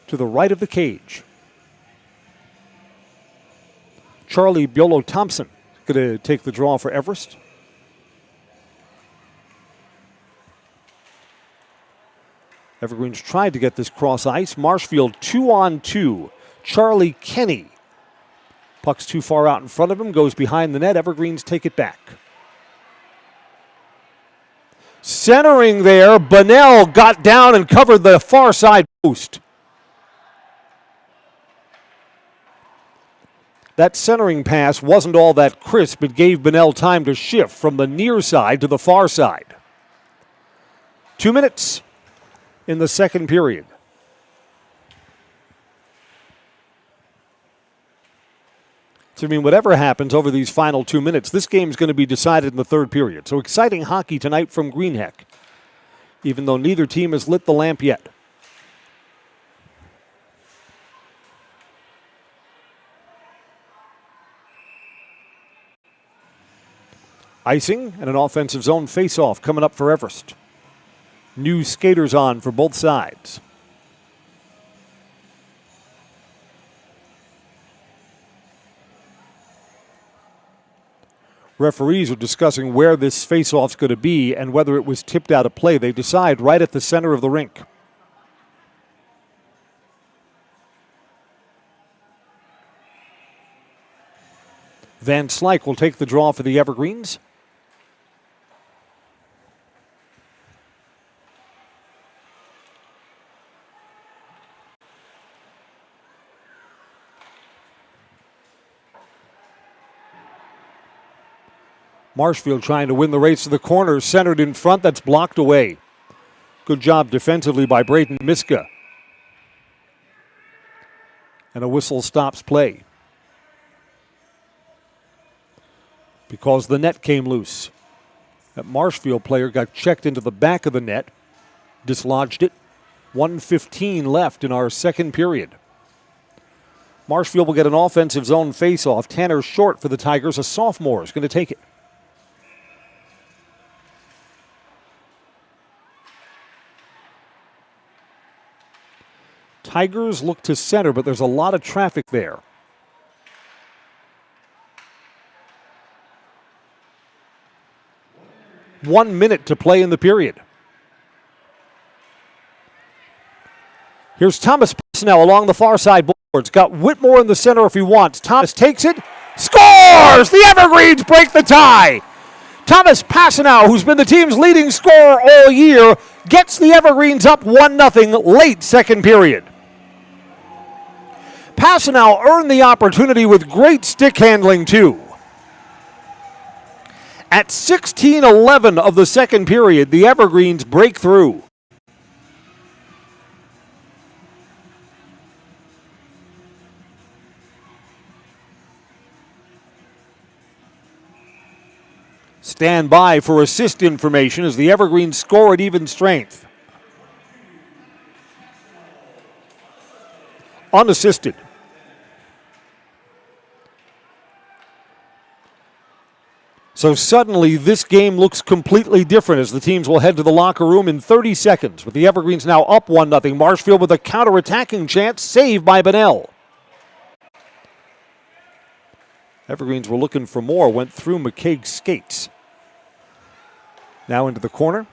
to the right of the cage. Charlie Biolo-Thompson going to take the draw for Everest. Evergreens tried to get this cross ice. Marshfield 2-on-2. Charlie Kenny. Puck's too far out in front of him, goes behind the net. Evergreens take it back. Centering there, Bunnell got down and covered the far side post. That centering pass wasn't all that crisp. It gave Bunnell time to shift from the near side to the far side. 2 minutes in the second period. So, I mean, whatever happens over these final 2 minutes, this game's going to be decided in the third period. So exciting hockey tonight from Greenheck, even though neither team has lit the lamp yet. Icing and an offensive zone face-off coming up for Everest. New skaters on for both sides. Referees are discussing where this face-off's going to be and whether it was tipped out of play. They decide right at the center of the rink. Van Slyke will take the draw for the Evergreens. Marshfield trying to win the race to the corner, centered in front, that's blocked away. Good job defensively by Braden Miska. And a whistle stops play, because the net came loose. That Marshfield player got checked into the back of the net, dislodged it. 1:15 left in our second period. Marshfield will get an offensive zone face-off. Tanner Short for the Tigers, a sophomore, is going to take it. Tigers look to center, but there's a lot of traffic there. One minute to play in the period. Here's Thomas Passano along the far side boards. Got Whitmore in the center if he wants. Thomas takes it, scores! The Evergreens break the tie. Thomas Passano, who's been the team's leading scorer all year, gets the Evergreens up 1-0 late second period. Passano earned the opportunity with great stick handling too. At 16:11 of the second period, the Evergreens break through. Stand by for assist information as the Evergreens score at even strength. Unassisted. So suddenly this game looks completely different as the teams will head to the locker room in 30 seconds with the Evergreens now up 1-0. Marshfield with a counter-attacking chance, saved by Bonnell. Evergreens were looking for more, went through McCaig's skates. Now into the corner.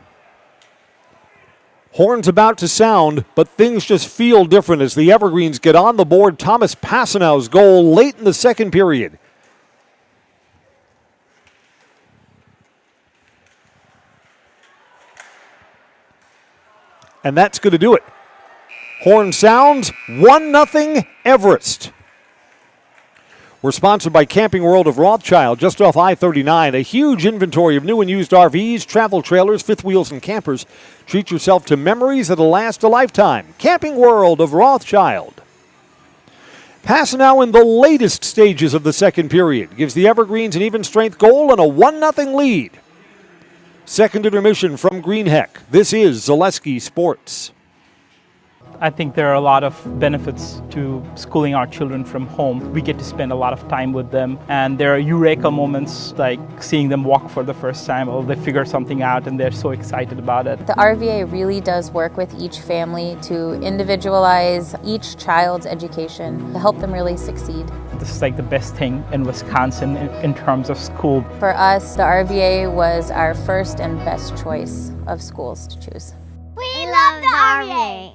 Horn's about to sound, but things just feel different as the Evergreens get on the board. Thomas Passanow's goal late in the second period. And that's going to do it. Horn sounds, 1-0 Everest. We're sponsored by Camping World of Rothschild, just off I-39. A huge inventory of new and used RVs, travel trailers, fifth wheels, and campers. Treat yourself to memories that'll last a lifetime. Camping World of Rothschild. Passanow in the latest stages of the second period gives the Evergreens an even strength goal and a 1-0 lead. Second intermission from Greenheck. This is Zaleski Sports. I think there are a lot of benefits to schooling our children from home. We get to spend a lot of time with them, and there are eureka moments like seeing them walk for the first time, or they figure something out and they're so excited about it. The RVA really does work with each family to individualize each child's education to help them really succeed. This is like the best thing in Wisconsin in terms of school. For us, the RVA was our first and best choice of schools to choose. We love the RVA.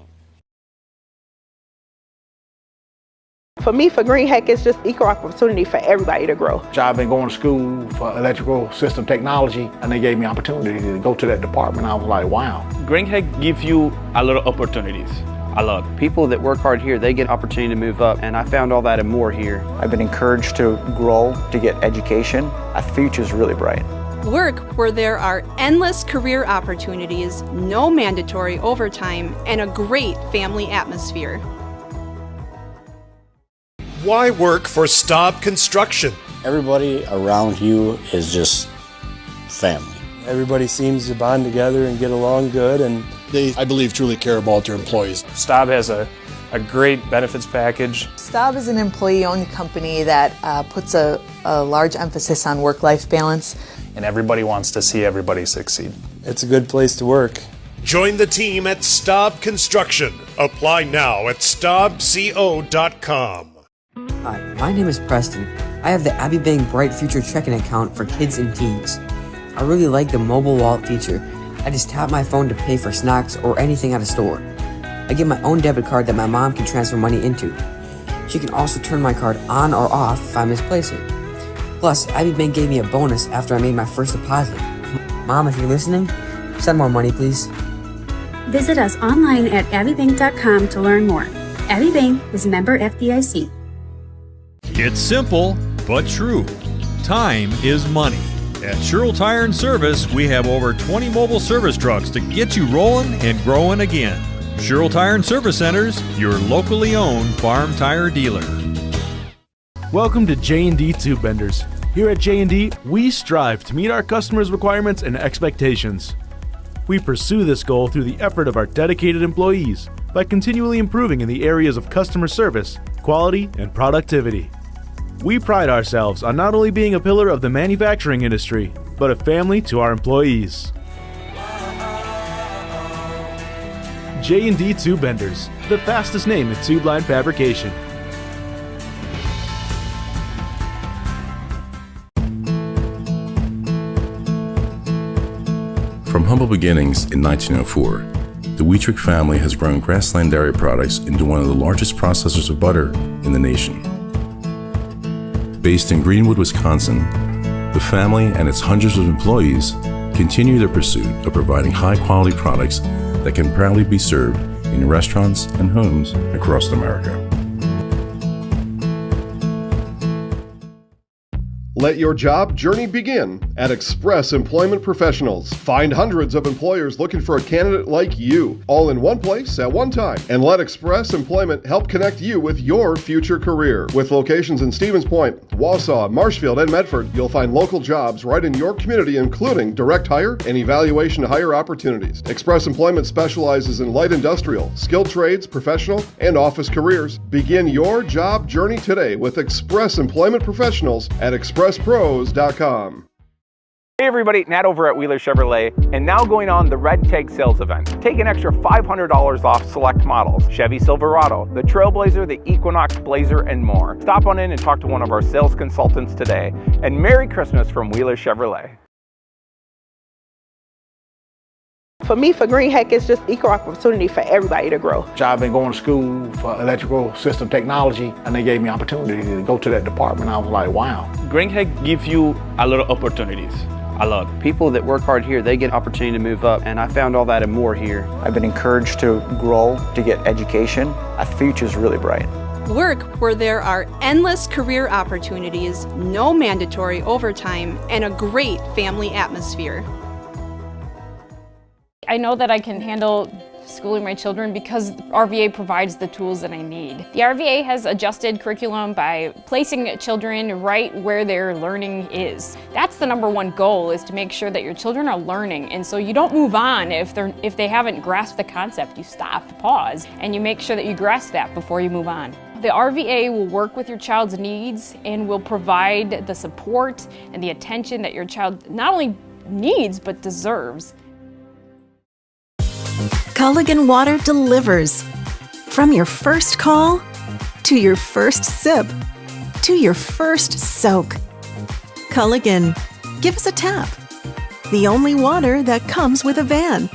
For me, for Greenheck, it's just equal opportunity for everybody to grow. I've been going to school for electrical system technology, and they gave me opportunity to go to that department. I was like, wow. Greenheck gives you a lot of opportunities. A lot. People that work hard here, they get opportunity to move up, and I found all that and more here. I've been encouraged to grow, to get education. Our future's really bright. Work where there are endless career opportunities, no mandatory overtime, and a great family atmosphere. Why work for Staub Construction? Everybody around you is just family. Everybody seems to bond together and get along good, and they, I believe, truly care about their employees. Staub has a great benefits package. Staub is an employee-owned company that puts a large emphasis on work-life balance. And everybody wants to see everybody succeed. It's a good place to work. Join the team at Staub Construction. Apply now at staubco.com. Hi, my name is Preston. I have the Abbey Bank Bright Future checking account for kids and teens. I really like the mobile wallet feature. I just tap my phone to pay for snacks or anything at a store. I get my own debit card that my mom can transfer money into. She can also turn my card on or off if I misplace it. Plus, Abbey Bank gave me a bonus after I made my first deposit. Mom, if you're listening, send more money, please. Visit us online at abbybank.com to learn more. Abbey Bank is member FDIC. It's simple, but true. Time is money. At Sherrill Tire and Service, we have over 20 mobile service trucks to get you rolling and growing again. Sherrill Tire and Service Centers, your locally owned farm tire dealer. Welcome to J&D Tube Benders. Here at J&D, we strive to meet our customers' requirements and expectations. We pursue this goal through the effort of our dedicated employees by continually improving in the areas of customer service, quality, and productivity. We pride ourselves on not only being a pillar of the manufacturing industry, but a family to our employees. J&D Tube Benders, the fastest name in tube line fabrication. From humble beginnings in 1904, the Wheatrick family has grown Grassland Dairy Products into one of the largest processors of butter in the nation. Based in Greenwood, Wisconsin, the family and its hundreds of employees continue their pursuit of providing high-quality products that can proudly be served in restaurants and homes across America. Let your job journey begin at Express Employment Professionals. Find hundreds of employers looking for a candidate like you, all in one place at one time. And let Express Employment help connect you with your future career. With locations in Stevens Point, Wausau, Marshfield, and Medford, you'll find local jobs right in your community, including direct hire and evaluation to hire opportunities. Express Employment specializes in light industrial, skilled trades, professional, and office careers. Begin your job journey today with Express Employment Professionals at expresspros.com. Hey everybody, Nat over at Wheeler Chevrolet, and now going on the Red Tag Sales Event. Take an extra $500 off select models, Chevy Silverado, the Trailblazer, the Equinox Blazer, and more. Stop on in and talk to one of our sales consultants today. And Merry Christmas from Wheeler Chevrolet. For me, for Green Heck, it's just equal opportunity for everybody to grow. I've been going to school for electrical system technology, and they gave me opportunity to go to that department. I was like, wow. Green Heck gives you a lot of opportunities. A lot. People that work hard here, they get opportunity to move up, and I found all that and more here. I've been encouraged to grow, to get education. Our future's really bright. Work where there are endless career opportunities, no mandatory overtime, and a great family atmosphere. I know that I can handle schooling my children because RVA provides the tools that I need. The RVA has adjusted curriculum by placing children right where their learning is. That's the #1 goal, is to make sure that your children are learning, and so you don't move on if they haven't grasped the concept. You stop, pause, and you make sure that you grasp that before you move on. The RVA will work with your child's needs and will provide the support and the attention that your child not only needs but deserves. Culligan Water delivers. From your first call, to your first sip, to your first soak. Culligan, give us a tap. The only water that comes with a van.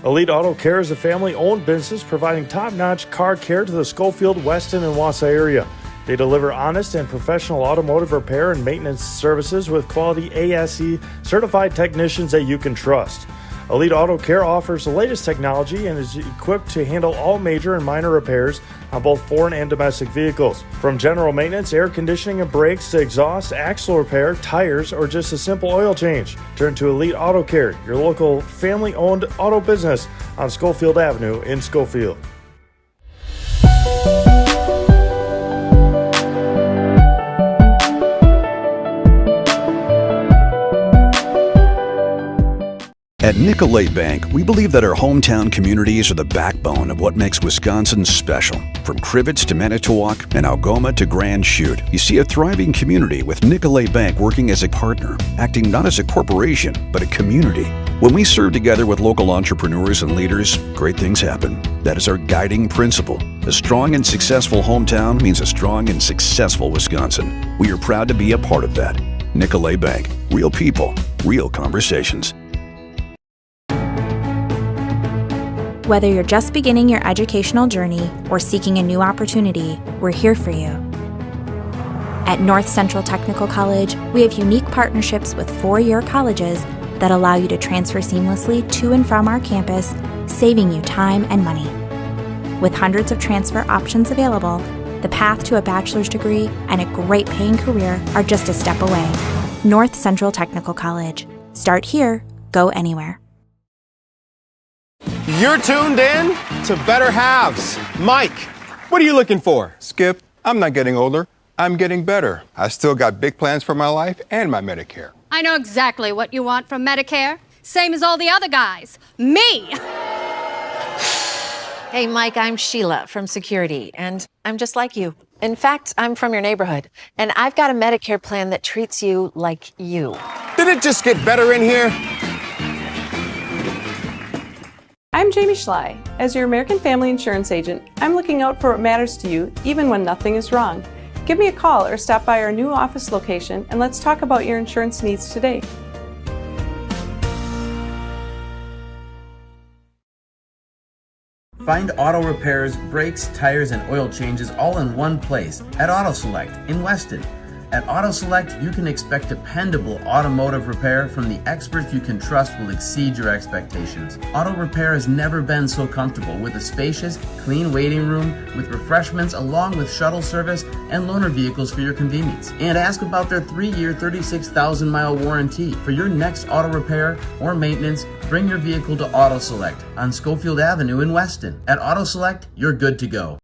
Elite Auto Care is a family-owned business providing top-notch car care to the Schofield, Weston, and Wausau area. They deliver honest and professional automotive repair and maintenance services with quality ASE certified technicians that you can trust. Elite Auto Care offers the latest technology and is equipped to handle all major and minor repairs on both foreign and domestic vehicles. From general maintenance, air conditioning and brakes to exhaust, axle repair, tires, or just a simple oil change. Turn to Elite Auto Care, your local family-owned auto business on Schofield Avenue in Schofield. At Nicolet Bank, we believe that our hometown communities are the backbone of what makes Wisconsin special. From Crivets to Manitowoc and Algoma to Grand Chute, you see a thriving community with Nicolet Bank working as a partner, acting not as a corporation, but a community. When we serve together with local entrepreneurs and leaders, great things happen. That is our guiding principle. A strong and successful hometown means a strong and successful Wisconsin. We are proud to be a part of that. Nicolet Bank. Real people, real conversations. Whether you're just beginning your educational journey or seeking a new opportunity, we're here for you. At North Central Technical College, we have unique partnerships with 4-year colleges that allow you to transfer seamlessly to and from our campus, saving you time and money. With hundreds of transfer options available, the path to a bachelor's degree and a great paying career are just a step away. North Central Technical College. Start here, go anywhere. You're tuned in to Better Halves. Mike, what are you looking for? Skip, I'm not getting older. I'm getting better. I still got big plans for my life and my Medicare. I know exactly what you want from Medicare. Same as all the other guys. Me! Hey, Mike, I'm Sheila from Security, and I'm just like you. In fact, I'm from your neighborhood, and I've got a Medicare plan that treats you like you. Did it just get better in here? I'm Jamie Schley. As your American Family Insurance agent, I'm looking out for what matters to you, even when nothing is wrong. Give me a call or stop by our new office location, and let's talk about your insurance needs today. Find auto repairs, brakes, tires, and oil changes all in one place at Auto Select in Weston. At AutoSelect, you can expect dependable automotive repair from the experts you can trust will exceed your expectations. Auto repair has never been so comfortable, with a spacious, clean waiting room with refreshments along with shuttle service and loaner vehicles for your convenience. And ask about their 3-year, 36,000-mile warranty. For your next auto repair or maintenance, bring your vehicle to AutoSelect on Schofield Avenue in Weston. At AutoSelect, you're good to go.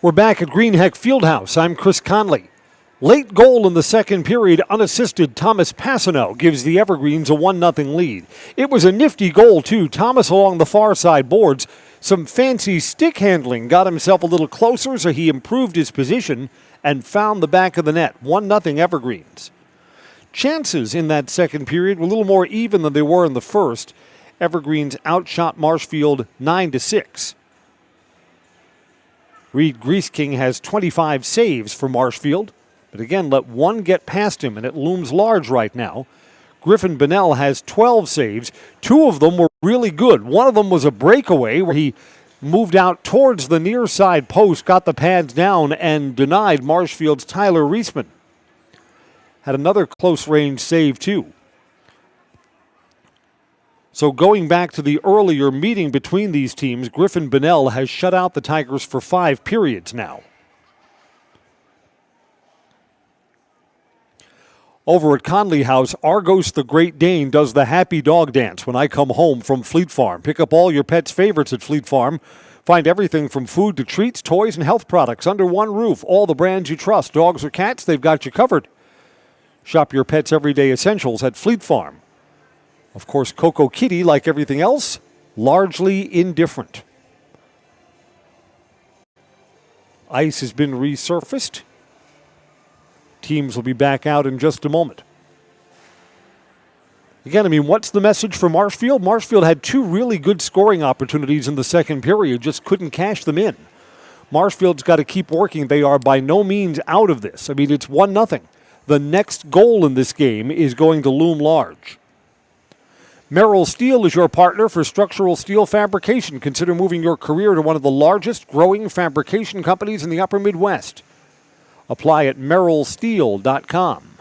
We're back at Greenheck Fieldhouse. I'm Chris Conley. Late goal in the second period, unassisted Thomas Passano gives the Evergreens a 1-0 lead. It was a nifty goal, too. Thomas along the far side boards. Some fancy stick handling got himself a little closer, so he improved his position and found the back of the net. 1-0 Evergreens. Chances in that second period were a little more even than they were in the first. Evergreens outshot Marshfield 9-6. Reed Griesking has 25 saves for Marshfield, but again, let one get past him, and it looms large right now. Griffin Bennell has 12 saves. 2 of them were really good. One of them was a breakaway where he moved out towards the near side post, got the pads down, and denied Marshfield's Tyler Reisman. Had another close-range save, too. So going back to the earlier meeting between these teams, Griffin Bennell has shut out the Tigers for 5 periods now. Over at Conley House, Argos the Great Dane does the happy dog dance when I come home from Fleet Farm. Pick up all your pet's favorites at Fleet Farm. Find everything from food to treats, toys, and health products under one roof. All the brands you trust, dogs or cats, they've got you covered. Shop your pet's everyday essentials at Fleet Farm. Of course, Coco Kitty, like everything else, largely indifferent. Ice has been resurfaced. Teams will be back out in just a moment. Again, what's the message for Marshfield? Marshfield had 2 really good scoring opportunities in the second period, just couldn't cash them in. Marshfield's got to keep working. They are by no means out of this. It's 1-0. The next goal in this game is going to loom large. Merrill Steel is your partner for structural steel fabrication. Consider moving your career to one of the largest growing fabrication companies in the upper Midwest. Apply at merrillsteel.com.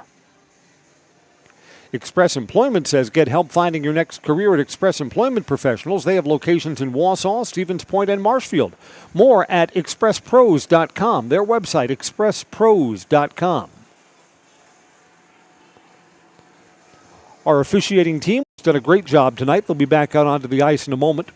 Express Employment says get help finding your next career at Express Employment Professionals. They have locations in Wausau, Stevens Point, and Marshfield. More at expresspros.com. Their website, expresspros.com. Our officiating team has done a great job tonight. They'll be back out onto the ice in a moment.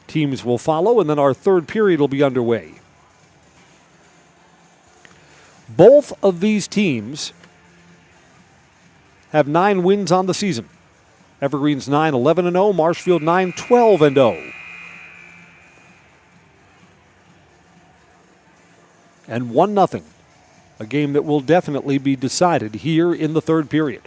Teams will follow, and then our third period will be underway. Both of these teams have 9 wins on the season. Evergreens 9-11-0, Marshfield 9-12-0. And 1-0, a game that will definitely be decided here in the third period.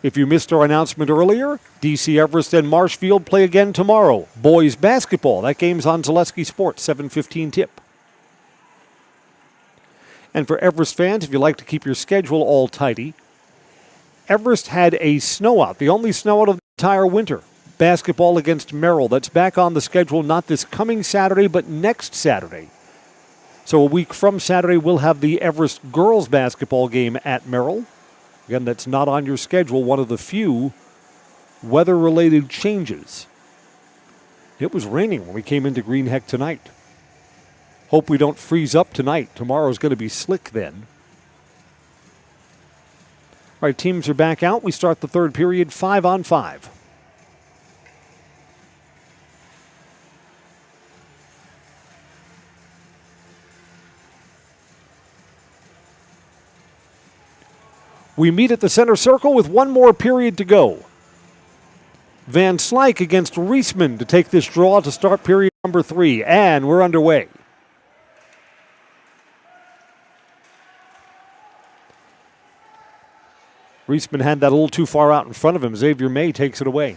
If you missed our announcement earlier, DC Everest and Marshfield play again tomorrow. Boys basketball, that game's on Zaleski Sports, 7:15 tip. And for Everest fans, if you like to keep your schedule all tidy, Everest had a snow out, the only snow out of the entire winter. Basketball against Merrill. That's back on the schedule not this coming Saturday, but next Saturday. So a week from Saturday, we'll have the Everest girls basketball game at Merrill. Again, that's not on your schedule. One of the few weather-related changes. It was raining when we came into Green Heck tonight. Hope we don't freeze up tonight. Tomorrow's going to be slick then. All right, teams are back out. We start the third period 5-on-5. We meet at the center circle with one more period to go. Van Slyke against Reisman to take this draw to start period number 3, and we're underway. Reisman had that a little too far out in front of him. Xavier May takes it away.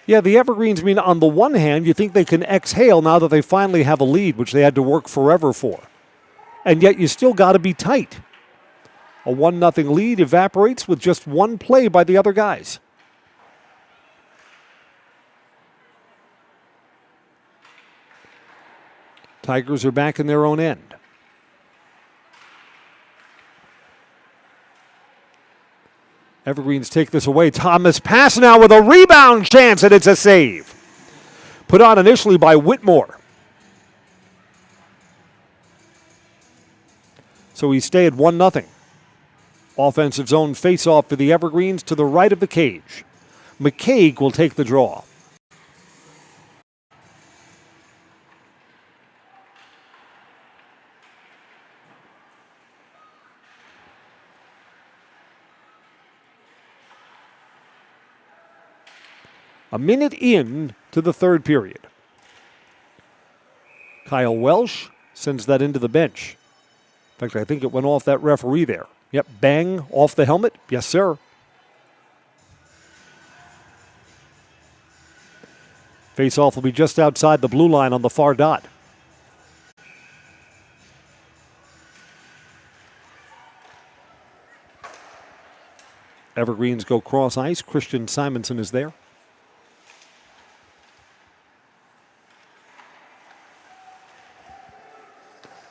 Yeah, the Evergreens, on the one hand, you think they can exhale now that they finally have a lead, which they had to work forever for. And yet you still got to be tight. A 1-0 lead evaporates with just one play by the other guys. Tigers are back in their own end. Evergreens take this away. Thomas pass now with a rebound chance, and it's a save. Put on initially by Whitmore. So we stay at 1-0. Offensive zone face-off for the Evergreens to the right of the cage. McCaig will take the draw. A minute in to the third period. Kyle Welsh sends that into the bench. In fact, I think it went off that referee there. Yep, bang, off the helmet. Yes, sir. Face-off will be just outside the blue line on the far dot. Evergreens go cross ice. Christian Simonson is there.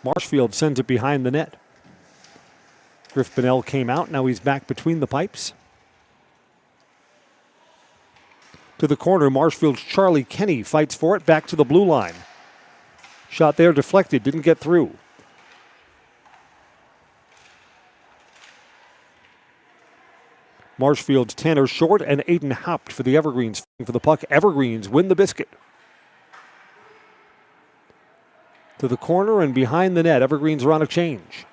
Marshfield sends it behind the net. Griff Bonnell came out. Now he's back between the pipes. To the corner, Marshfield's Charlie Kenny fights for it. Back to the blue line. Shot there deflected. Didn't get through. Marshfield's Tanner Short and Aiden Haupt for the Evergreens. For the puck, Evergreens win the biscuit. To the corner and behind the net. Evergreens are on a change.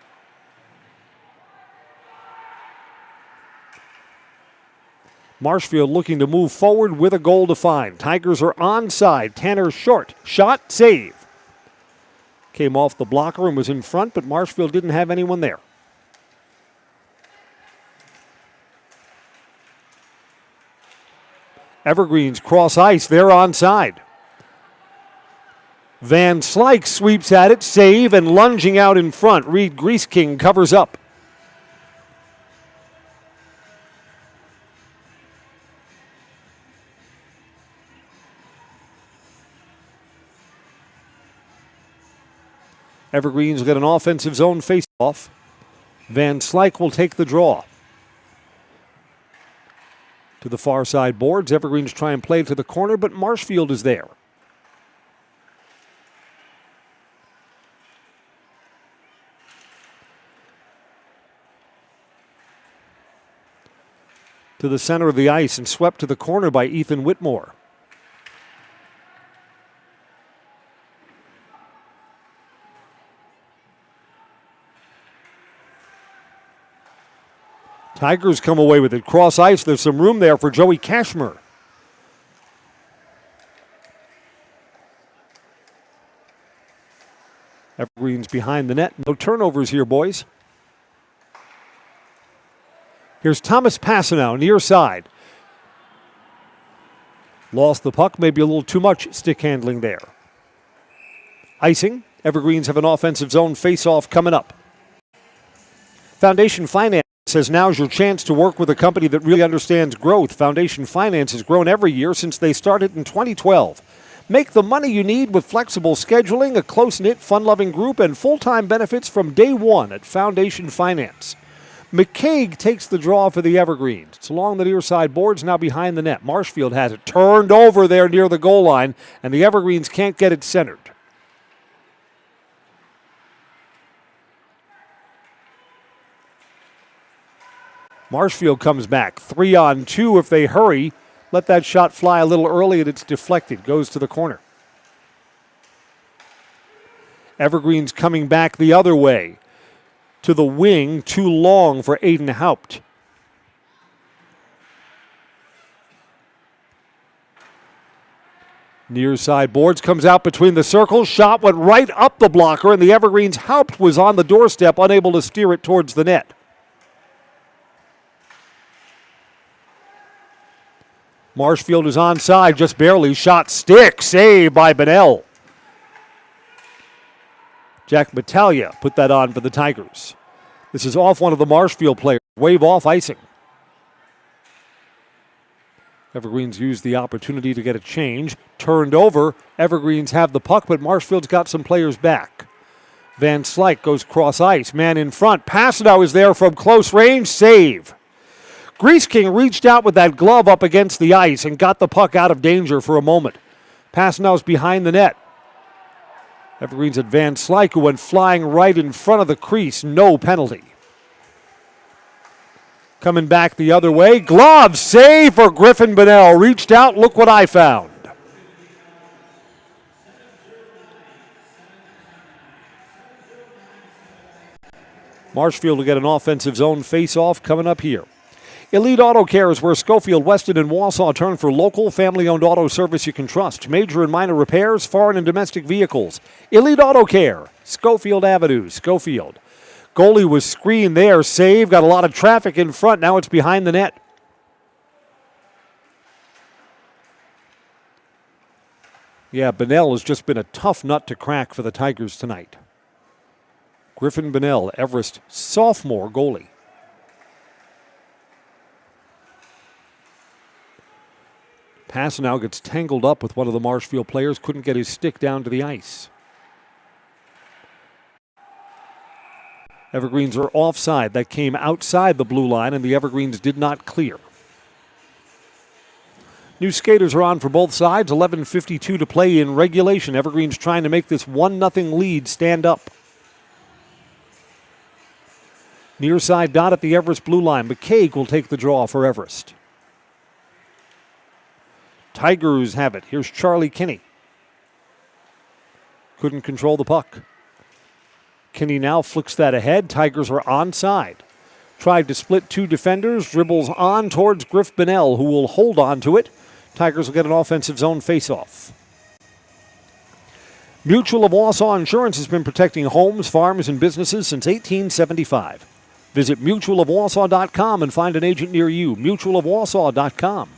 Marshfield looking to move forward with a goal to find. Tigers are onside. Tanner Short. Shot, save. Came off the blocker and was in front, but Marshfield didn't have anyone there. Evergreens cross ice. They're onside. Van Slyke sweeps at it, save, and lunging out in front. Reed Greaseking covers up. Evergreens get an offensive zone face-off. Van Slyke will take the draw. To the far side boards, Evergreens try and play to the corner, but Marshfield is there. To the center of the ice and swept to the corner by Ethan Whitmore. Tigers come away with it. Cross ice. There's some room there for Joey Cashmer. Evergreens behind the net. No turnovers here, boys. Here's Thomas Passanow, near side. Lost the puck, maybe a little too much stick handling there. Icing. Evergreens have an offensive zone face-off coming up. Foundation Finance says now's your chance to work with a company that really understands growth. Foundation Finance has grown every year since they started in 2012. Make the money you need with flexible scheduling, a close-knit, fun-loving group, and full-time benefits from day one at Foundation Finance. McCaig takes the draw for the Evergreens. It's along the near side boards, now behind the net. Marshfield has it turned over there near the goal line, and the Evergreens can't get it centered. Marshfield comes back. 3-on-2 if they hurry. Let that shot fly a little early and it's deflected. Goes to the corner. Evergreens coming back the other way. To the wing, too long for Aiden Haupt. Near side boards, comes out between the circles. Shot went right up the blocker, and the Evergreens Haupt was on the doorstep, unable to steer it towards the net. Marshfield is onside, just barely. Shot stick, save by Bonnell. Jack Battaglia put that on for the Tigers. This is off one of the Marshfield players. Wave off icing. Evergreens used the opportunity to get a change. Turned over. Evergreens have the puck, but Marshfield's got some players back. Van Slyke goes cross ice. Man in front. Passanau is there from close range. Save. Grease King reached out with that glove up against the ice and got the puck out of danger for a moment. Passanau's behind the net. Evergreens at Van Slyke, who went flying right in front of the crease. No penalty. Coming back the other way. Glove save for Griffin Bonnell. Reached out. Look what I found. Marshfield will get an offensive zone face-off coming up here. Elite Auto Care is where Schofield, Weston, and Wausau turn for local, family-owned auto service you can trust. Major and minor repairs, foreign and domestic vehicles. Elite Auto Care, Schofield Avenue, Schofield. Goalie was screened there, save, got a lot of traffic in front, now it's behind the net. Yeah, Bonnell has just been a tough nut to crack for the Tigers tonight. Griffin Bonnell, Everest sophomore goalie. Passanau gets tangled up with one of the Marshfield players, couldn't get his stick down to the ice. Evergreens are offside. That came outside the blue line, and the Evergreens did not clear. New skaters are on for both sides. 11:52 to play in regulation. Evergreens trying to make this 1-0 lead stand up. Near side dot at the Everest blue line. McCaig will take the draw for Everest. Tigers have it. Here's Charlie Kinney. Couldn't control the puck. Kinney now flicks that ahead. Tigers are onside. Tried to split two defenders. Dribbles on towards Griff Bonnell, who will hold on to it. Tigers will get an offensive zone faceoff. Mutual of Wausau Insurance has been protecting homes, farms, and businesses since 1875. Visit mutualofwausau.com and find an agent near you. Mutualofwausau.com.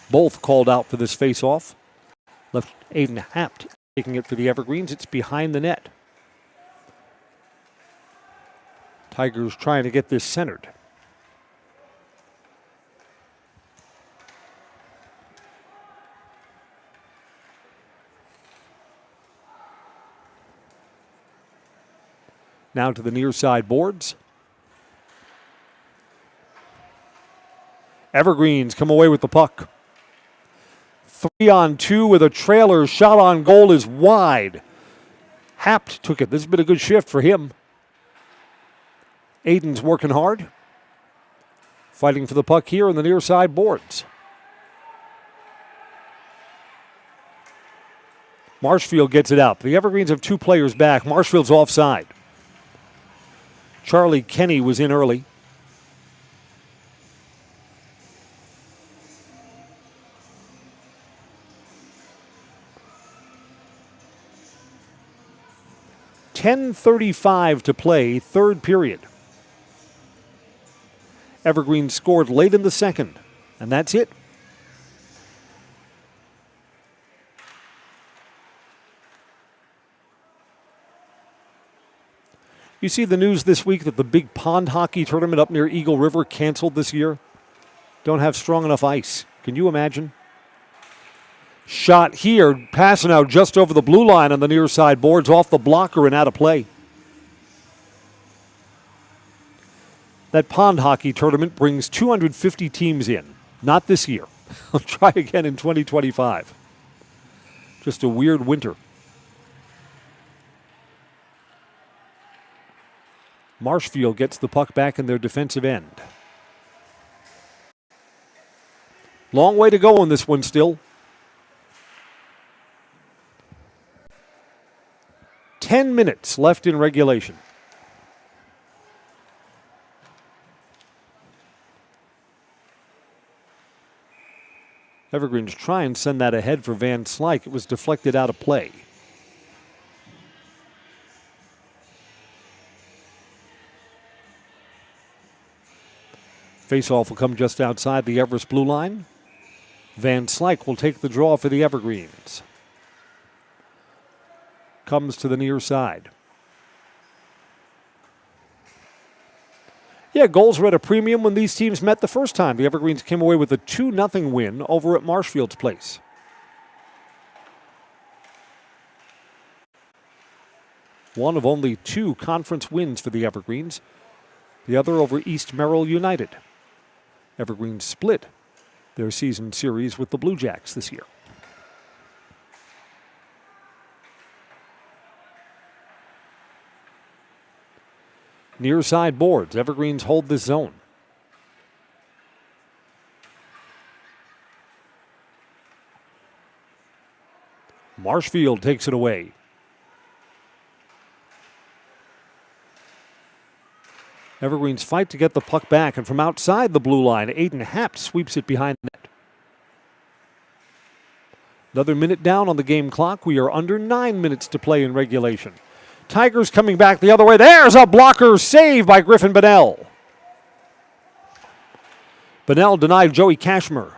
Both called out for this face-off. Left Aiden Haupt taking it for the Evergreens. It's behind the net. Tigers trying to get this centered. Now to the near side boards. Evergreens come away with the puck. 3-on-2 with a trailer. Shot on goal is wide. Haupt took it. This has been a good shift for him. Aiden's working hard. Fighting for the puck here in the near side boards. Marshfield gets it out. The Evergreens have two players back. Marshfield's offside. Charlie Kinney was in early. .10:35 to play, third period. Evergreen scored late in the second, and that's it. You see the news this week that the big pond hockey tournament up near Eagle River canceled this year? don't have strong enough ice. Can you imagine? Shot here, passing out just over the blue line on the near side boards, off the blocker and out of play. That pond hockey tournament brings 250 teams in. Not this year. I'll try again in 2025. Just a weird winter. Marshfield gets the puck back in their defensive end. Long way to go in this one still. 10 minutes left in regulation. Evergreens try and send that ahead for Van Slyke. It was deflected out of play. Faceoff will come just outside the Everest blue line. Van Slyke will take the draw for the Evergreens. Comes to the near side. Yeah, goals were at a premium when these teams met the first time. The Evergreens came away with a 2-0 win over at Marshfield's place. One of only 2 conference wins for the Evergreens. The other over East Merrill United. Evergreens split their season series with the Blue Jacks this year. Near side boards. Evergreens hold this zone. Marshfield takes it away. Evergreens fight to get the puck back, and from outside the blue line, Aiden Hapt sweeps it behind the net. Another minute down on the game clock. We are under 9 minutes to play in regulation. Tigers coming back the other way. There's a blocker save by Griffin Bonnell. Bonnell denied Joey Cashmer.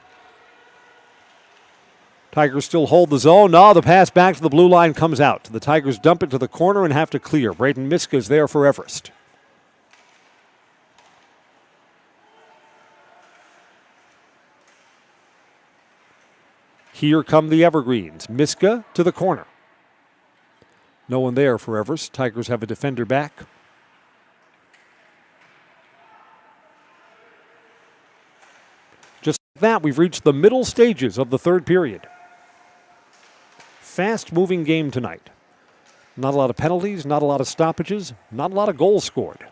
Tigers still hold the zone. No, the pass back to the blue line comes out. The Tigers dump it to the corner and have to clear. Braden Miska is there for Everest. Here come the Evergreens. Miska to the corner. No one there for Everest. Tigers have a defender back. Just like that, we've reached the middle stages of the third period. Fast-moving game tonight. Not a lot of penalties, not a lot of stoppages, not a lot of goals scored.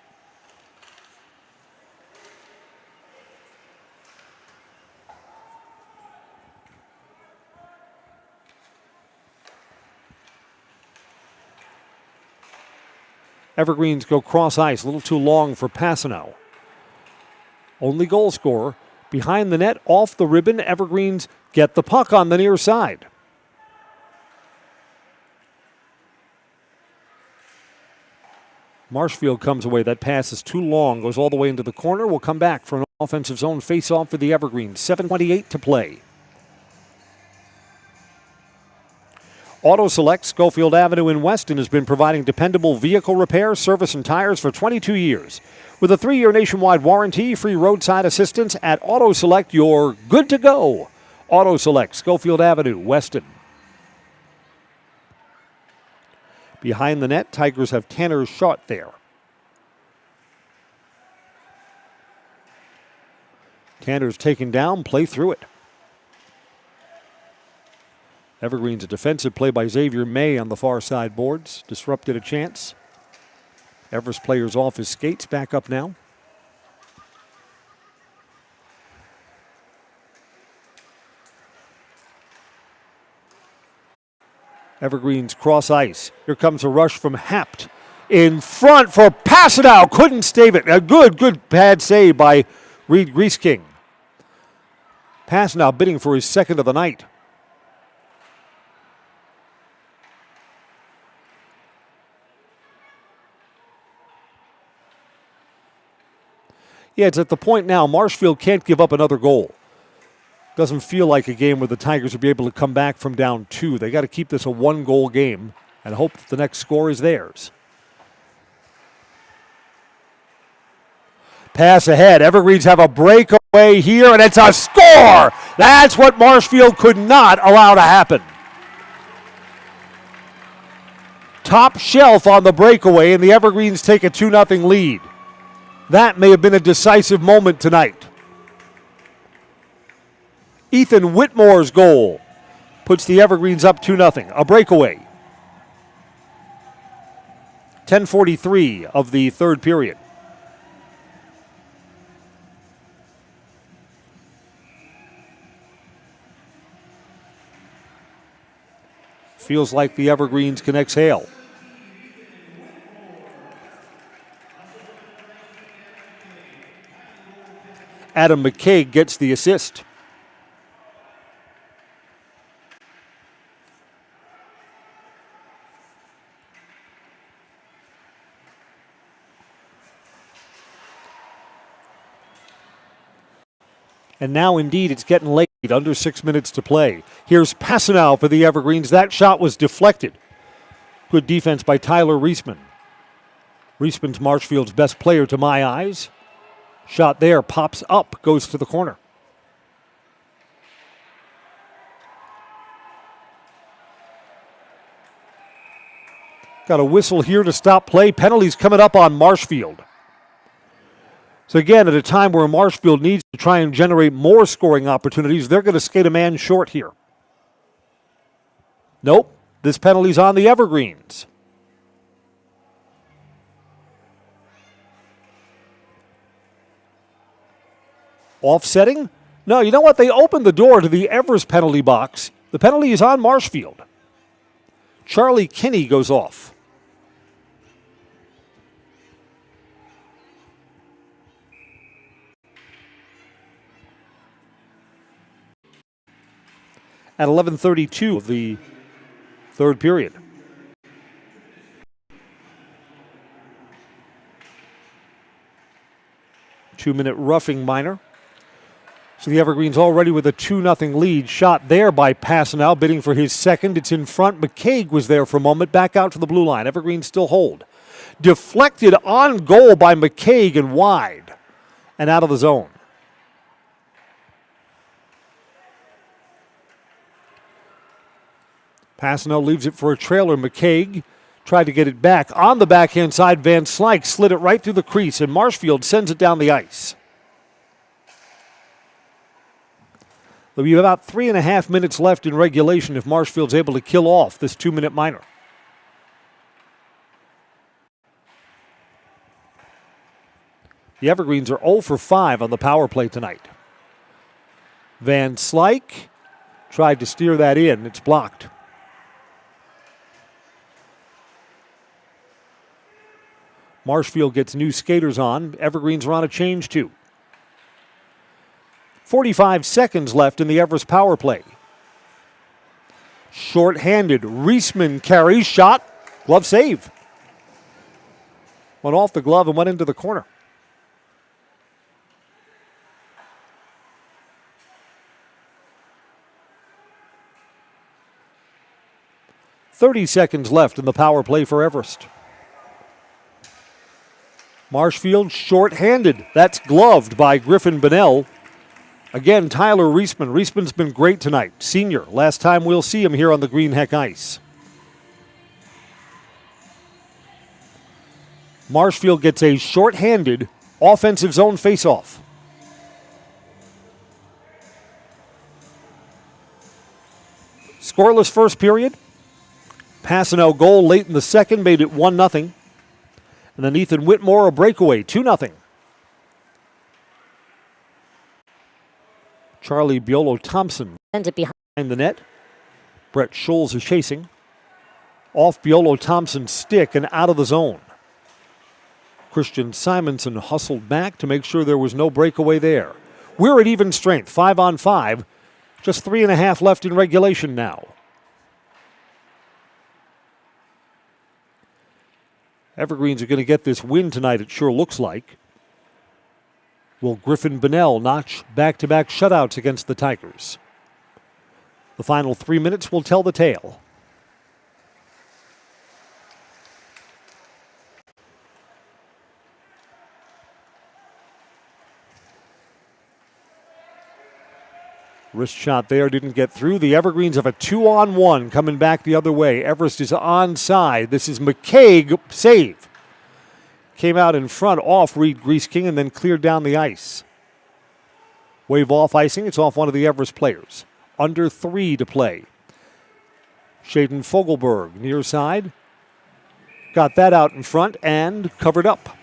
Evergreens go cross ice, a little too long for Passano. Only goal scorer. Behind the net, off the ribbon, Evergreens get the puck on the near side. Marshfield comes away. That pass is too long, goes all the way into the corner. Will come back for an offensive zone face-off for the Evergreens. 7:28 to play. Auto Select, Schofield Avenue in Weston, has been providing dependable vehicle repair, service, and tires for 22 years. With a 3-year nationwide warranty, free roadside assistance at Auto Select, you're good to go. Auto Select, Schofield Avenue, Weston. Behind the net, Tigers have Tanner Schott there. Tanner's taken down, play through it. Evergreens, a defensive play by Xavier May on the far side boards. Disrupted a chance. Everest players off his skates, back up now. Evergreens cross ice. Here comes a rush from Hapt. In front for Passano. Couldn't stave it. A good pad save by Reed Greaseking. Passano bidding for his second of the night. Yeah, it's at the point now Marshfield can't give up another goal. Doesn't feel like a game where the Tigers will be able to come back from down 2. They got to keep this a 1-goal game and hope that the next score is theirs. Pass ahead. Evergreens have a break Way here, and it's a score! That's what Marshfield could not allow to happen. Top shelf on the breakaway, and the Evergreens take a 2-0 lead. That may have been a decisive moment tonight. Ethan Whitmore's goal puts the Evergreens up 2-0, a breakaway. 10:43 of the third period. Feels like the Evergreens can exhale. Adam McCaig gets the assist. And now, indeed, it's getting late, under 6 minutes to play. Here's Passanal for the Evergreens. That shot was deflected. Good defense by Tyler Reisman. Reisman's Marshfield's best player to my eyes. Shot there, pops up, goes to the corner. Got a whistle here to stop play. Penalties coming up on Marshfield. So again, at a time where Marshfield needs to try and generate more scoring opportunities, they're going to skate a man short here. Nope, this penalty's on the Evergreens. Offsetting? No, you know what? They opened the door to the Everest penalty box. The penalty is on Marshfield. Charlie Kinney goes off. At 11:32 of the third period. Two-minute roughing minor. So the Evergreens already with a 2-0 lead. Shot there by Passanal, bidding for his second. It's in front. McCaig was there for a moment. Back out to the blue line. Evergreens still hold. Deflected on goal by McCaig and wide. And out of the zone. Passanal leaves it for a trailer. McCaig tried to get it back. On the backhand side, Van Slyke slid it right through the crease, and Marshfield sends it down the ice. There'll be about 3.5 minutes left in regulation if Marshfield's able to kill off this 2-minute minor. The Evergreens are 0 for 5 on the power play tonight. Van Slyke tried to steer that in. It's blocked. Marshfield gets new skaters on. Evergreens are on a change too. 45 seconds left in the Everest power play. Short-handed, Reisman carries, shot, glove save. Went off the glove and went into the corner. .30 seconds left in the power play for Everest. Marshfield short-handed. That's gloved by Griffin Bonnell. Again, Tyler Reisman. Reisman's been great tonight. Senior. Last time we'll see him here on the Green Heck ice. Marshfield gets a short-handed offensive zone faceoff. Scoreless first period. Passanal goal late in the second made it 1-0. And then Ethan Whitmore, a breakaway, 2-0. Charlie Biolo-Thompson sends it behind the net. Brett Scholes is chasing. Off Biolo-Thompson's stick and out of the zone. Christian Simonson hustled back to make sure there was no breakaway there. We're at even strength, 5-on-5. Just 3.5 left in regulation now. Evergreens are going to get this win tonight, it sure looks like. Will Griffin Bonnell notch back-to-back shutouts against the Tigers? The final 3 minutes will tell the tale. Wrist shot there, didn't get through. The Evergreens have a 2-on-1 coming back the other way. Everest is onside. This is McCaig, save. Came out in front off Reed Grease King and then cleared down the ice. Wave off icing. It's off one of the Everest players. Under 3 to play. Shaden Fogelberg near side. Got that out in front and covered up.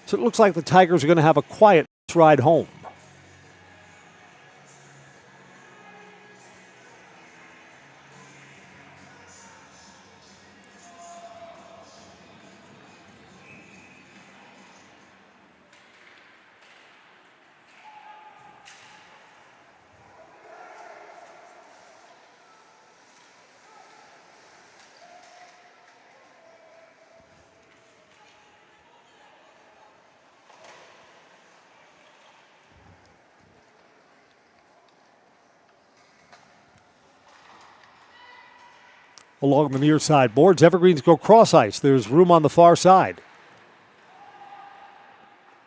So it looks like the Tigers are going to have a quiet ride home. Along the near side boards, Evergreens go cross ice. There's room on the far side.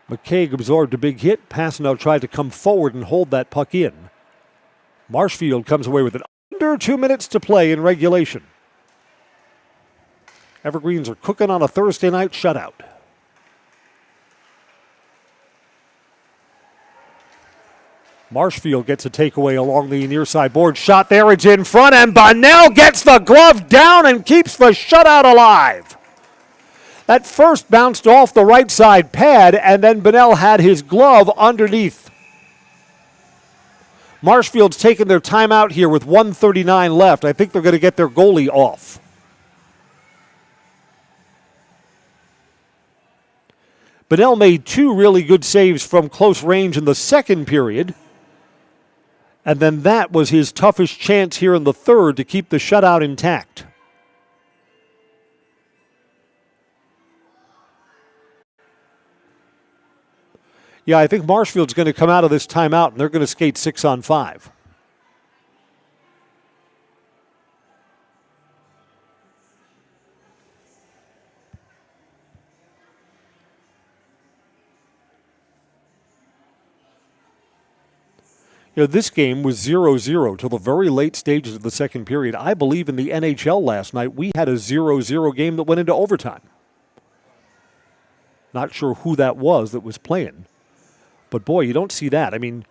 McCaig absorbed a big hit. Passano tried to come forward and hold that puck in. Marshfield comes away with it. Under 2 minutes to play in regulation. Evergreens are cooking on a Thursday night shutout. Marshfield gets a takeaway along the near side board. Shot there, it's in front, and Bonnell gets the glove down and keeps the shutout alive. That first bounced off the right side pad, and then Bonnell had his glove underneath. Marshfield's taking their timeout here with 1:39 left. I think they're going to get their goalie off. Bonnell made 2 really good saves from close range in the second period. And then that was his toughest chance here in the third to keep the shutout intact. Yeah, I think Marshfield's going to come out of this timeout, and they're going to skate 6-on-5. You know, this game was 0-0 till the very late stages of the second period. I believe in the NHL last night, we had a 0-0 game that went into overtime. Not sure who that was playing. But boy, you don't see that. I mean,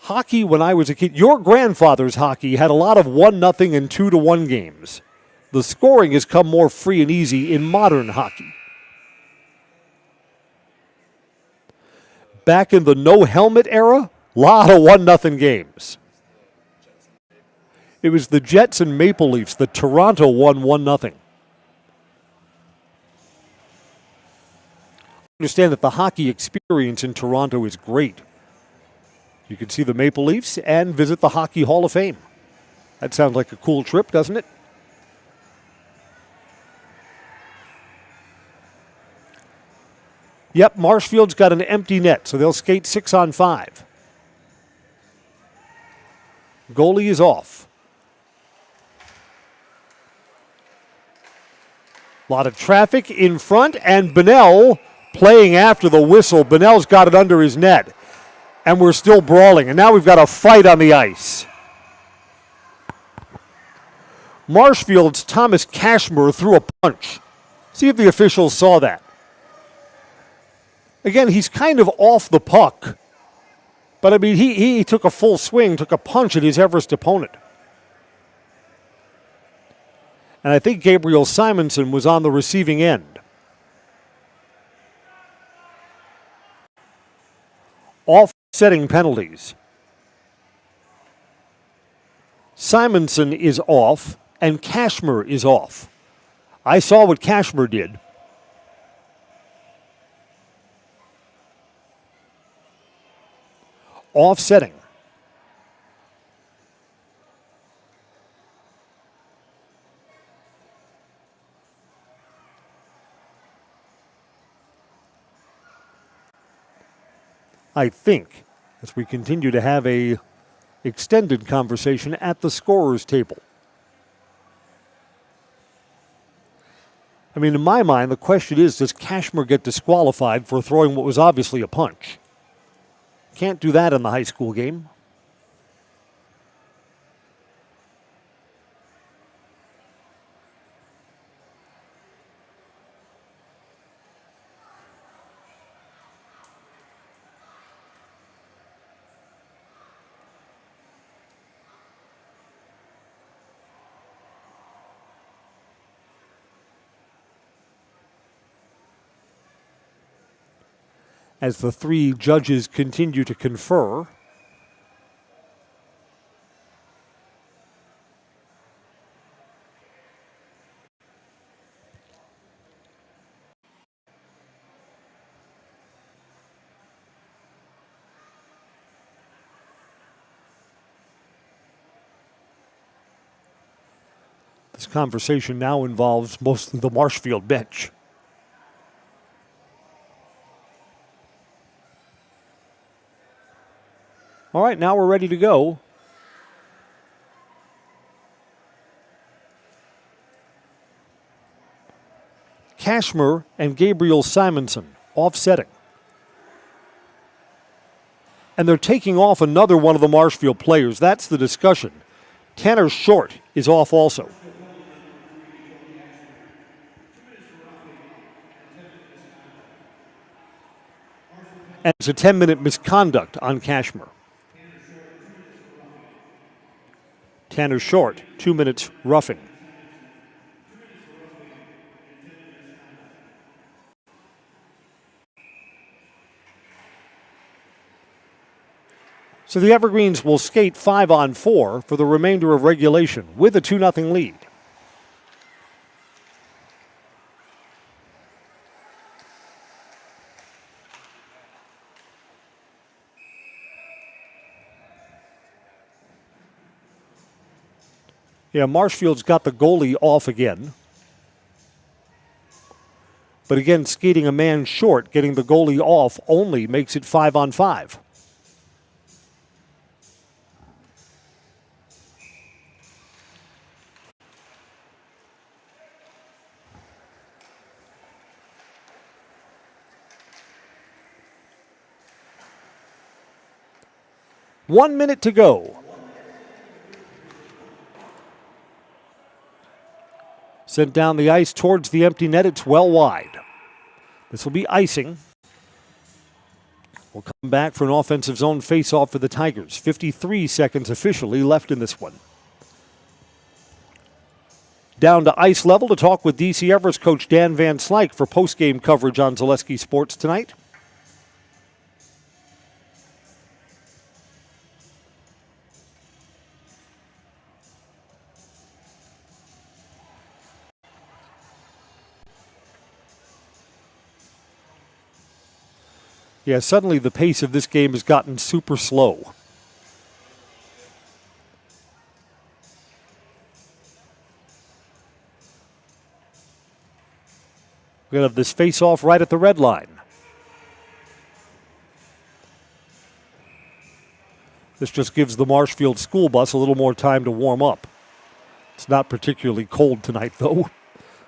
hockey when I was a kid, your grandfather's hockey had a lot of 1-0 and 2-1 games. The scoring has come more free and easy in modern hockey. Back in the no-helmet era, lot of 1-0 games. It was the Jets and Maple Leafs that Toronto won 1-0. Understand that the hockey experience in Toronto is great. You can see the Maple Leafs and visit the Hockey Hall of Fame. That sounds like a cool trip, doesn't it? Yep, Marshfield's got an empty net, so they'll skate 6-on-5. Goalie is off. A lot of traffic in front, and Bonnell playing after the whistle. Bonnell's got it under his net, and we're still brawling, and now we've got a fight on the ice. Marshfield's Thomas Cashmere threw a punch. See if the officials saw that. Again, he's kind of off the puck. But, I mean, he took a full swing, took a punch at his Everest opponent. And I think Gabriel Simonson was on the receiving end. Offsetting penalties. Simonson is off, and Cashmere is off. I saw what Cashmere did. Offsetting. I think, as we continue to have a extended conversation at the scorer's table. I mean, in my mind, the question is, does Cashmere get disqualified for throwing what was obviously a punch? Can't do that in the high school game. As the three judges continue to confer, this conversation now involves mostly the Marshfield bench. All right, now we're ready to go. Cashmer and Gabriel Simonson offsetting. And they're taking off another one of the Marshfield players. That's the discussion. Tanner Short is off also. And it's a 10-minute misconduct on Cashmer. Tanner Short, 2 minutes roughing. So the Evergreens will skate 5-on-4 for the remainder of regulation with a 2-0 lead. Yeah, Marshfield's got the goalie off again. But again, skating a man short, getting the goalie off only makes it 5-on-5. One minute to go. Sent down the ice towards the empty net. It's well wide. This will be icing. We'll come back for an offensive zone face-off for the Tigers. 53 seconds officially left in this one. Down to ice level to talk with DC Everest coach Dan Van Slyke for post-game coverage on Zaleski Sports tonight. Yeah, suddenly the pace of this game has gotten super slow. We're going to have this face-off right at the red line. This just gives the Marshfield school bus a little more time to warm up. It's not particularly cold tonight, though.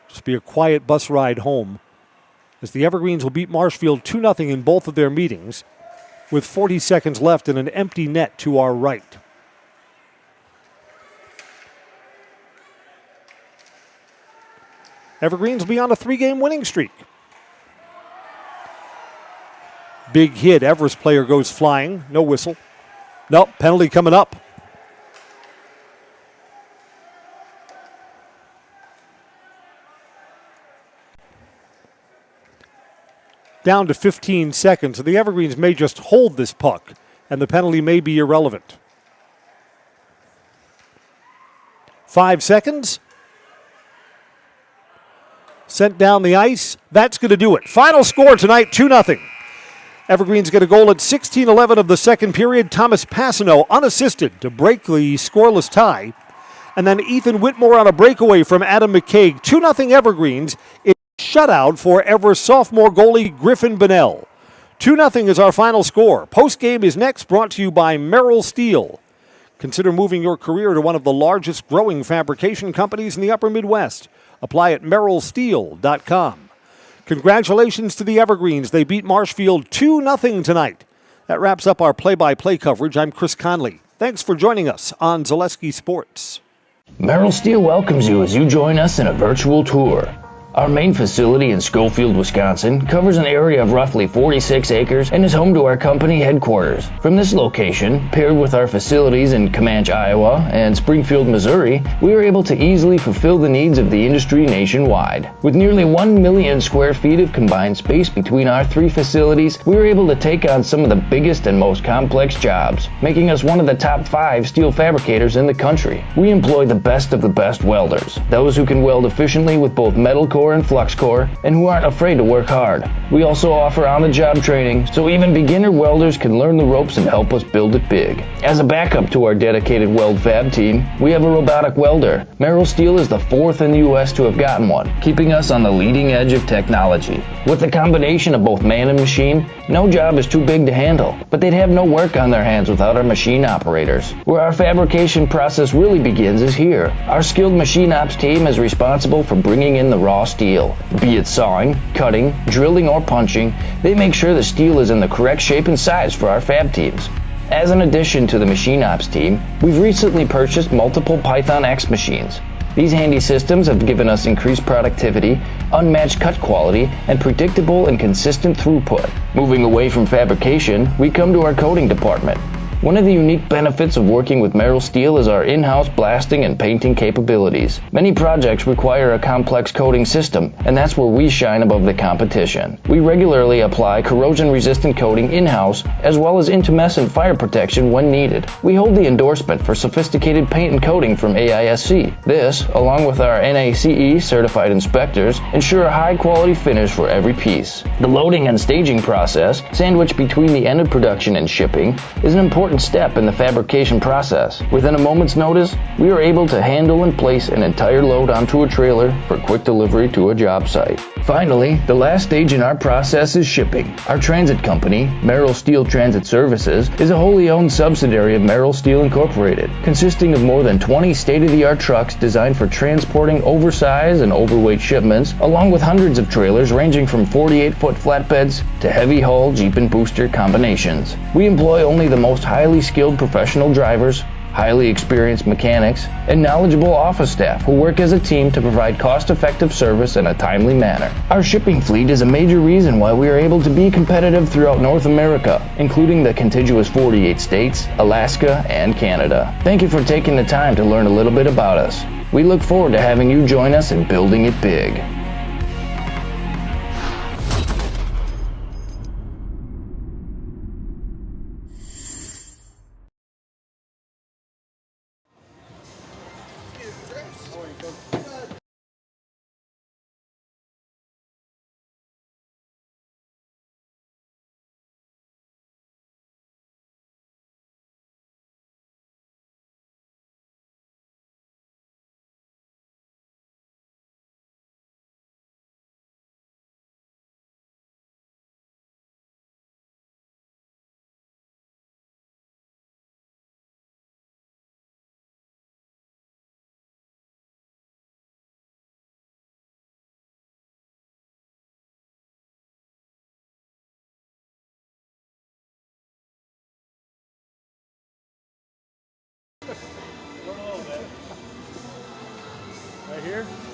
Just be a quiet bus ride home, as the Evergreens will beat Marshfield 2-0 in both of their meetings, with 40 seconds left and an empty net to our right. Evergreens will be on a 3-game winning streak. Big hit. Everest player goes flying. No whistle. Nope, penalty coming up. Down to 15 seconds. So the Evergreens may just hold this puck, and the penalty may be irrelevant. 5 seconds. Sent down the ice. That's going to do it. Final score tonight, 2-0. Evergreens get a goal at 16:11 of the second period. Thomas Passano unassisted to break the scoreless tie. And then Ethan Whitmore on a breakaway from Adam McCaig. 2-0 Evergreens. It's a shutout for Everest sophomore goalie Griffin Bonnell. 2-0 is our final score. Postgame is next, brought to you by Merrill Steel. Consider moving your career to one of the largest growing fabrication companies in the upper Midwest. Apply at merrillsteel.com. Congratulations to the Evergreens. They beat Marshfield 2-0 tonight. That wraps up our play-by-play coverage. I'm Chris Conley. Thanks for joining us on Zaleski Sports. Merrill Steel welcomes you as you join us in a virtual tour. Our main facility in Schofield, Wisconsin covers an area of roughly 46 acres and is home to our company headquarters. From this location, paired with our facilities in Comanche, Iowa and Springfield, Missouri, we are able to easily fulfill the needs of the industry nationwide. With nearly 1 million square feet of combined space between our 3 facilities, we are able to take on some of the biggest and most complex jobs, making us one of the top 5 steel fabricators in the country. We employ the best of the best welders, those who can weld efficiently with both metal core and flux core, and who aren't afraid to work hard. We also offer on-the-job training, so even beginner welders can learn the ropes and help us build it big. As a backup to our dedicated weld fab team, we have a robotic welder. Merrill Steel is the 4th in the U.S. to have gotten one, keeping us on the leading edge of technology. With the combination of both man and machine, no job is too big to handle, but they'd have no work on their hands without our machine operators. Where our fabrication process really begins is here. Our skilled machine ops team is responsible for bringing in the raw steel. Be it sawing, cutting, drilling, or punching, they make sure the steel is in the correct shape and size for our fab teams. As an addition to the machine ops team, we've recently purchased multiple Python X machines. These handy systems have given us increased productivity, unmatched cut quality, and predictable and consistent throughput. Moving away from fabrication, we come to our coating department. One of the unique benefits of working with Merrill Steel is our in-house blasting and painting capabilities. Many projects require a complex coating system, and that's where we shine above the competition. We regularly apply corrosion-resistant coating in-house, as well as intumescent fire protection when needed. We hold the endorsement for sophisticated paint and coating from AISC. This, along with our NACE certified inspectors, ensure a high-quality finish for every piece. The loading and staging process, sandwiched between the end of production and shipping, is an important step in the fabrication process. Within a moment's notice, we are able to handle and place an entire load onto a trailer for quick delivery to a job site. Finally, the last stage in our process is shipping. Our transit company, Merrill Steel Transit Services, is a wholly owned subsidiary of Merrill Steel Incorporated, consisting of more than 20 state-of-the-art trucks designed for transporting oversized and overweight shipments, along with hundreds of trailers ranging from 48-foot flatbeds to heavy-haul Jeep and booster combinations. We employ only the most highly skilled professional drivers, highly experienced mechanics, and knowledgeable office staff who work as a team to provide cost-effective service in a timely manner. Our shipping fleet is a major reason why we are able to be competitive throughout North America, including the contiguous 48 states, Alaska, and Canada. Thank you for taking the time to learn a little bit about us. We look forward to having you join us in building it big.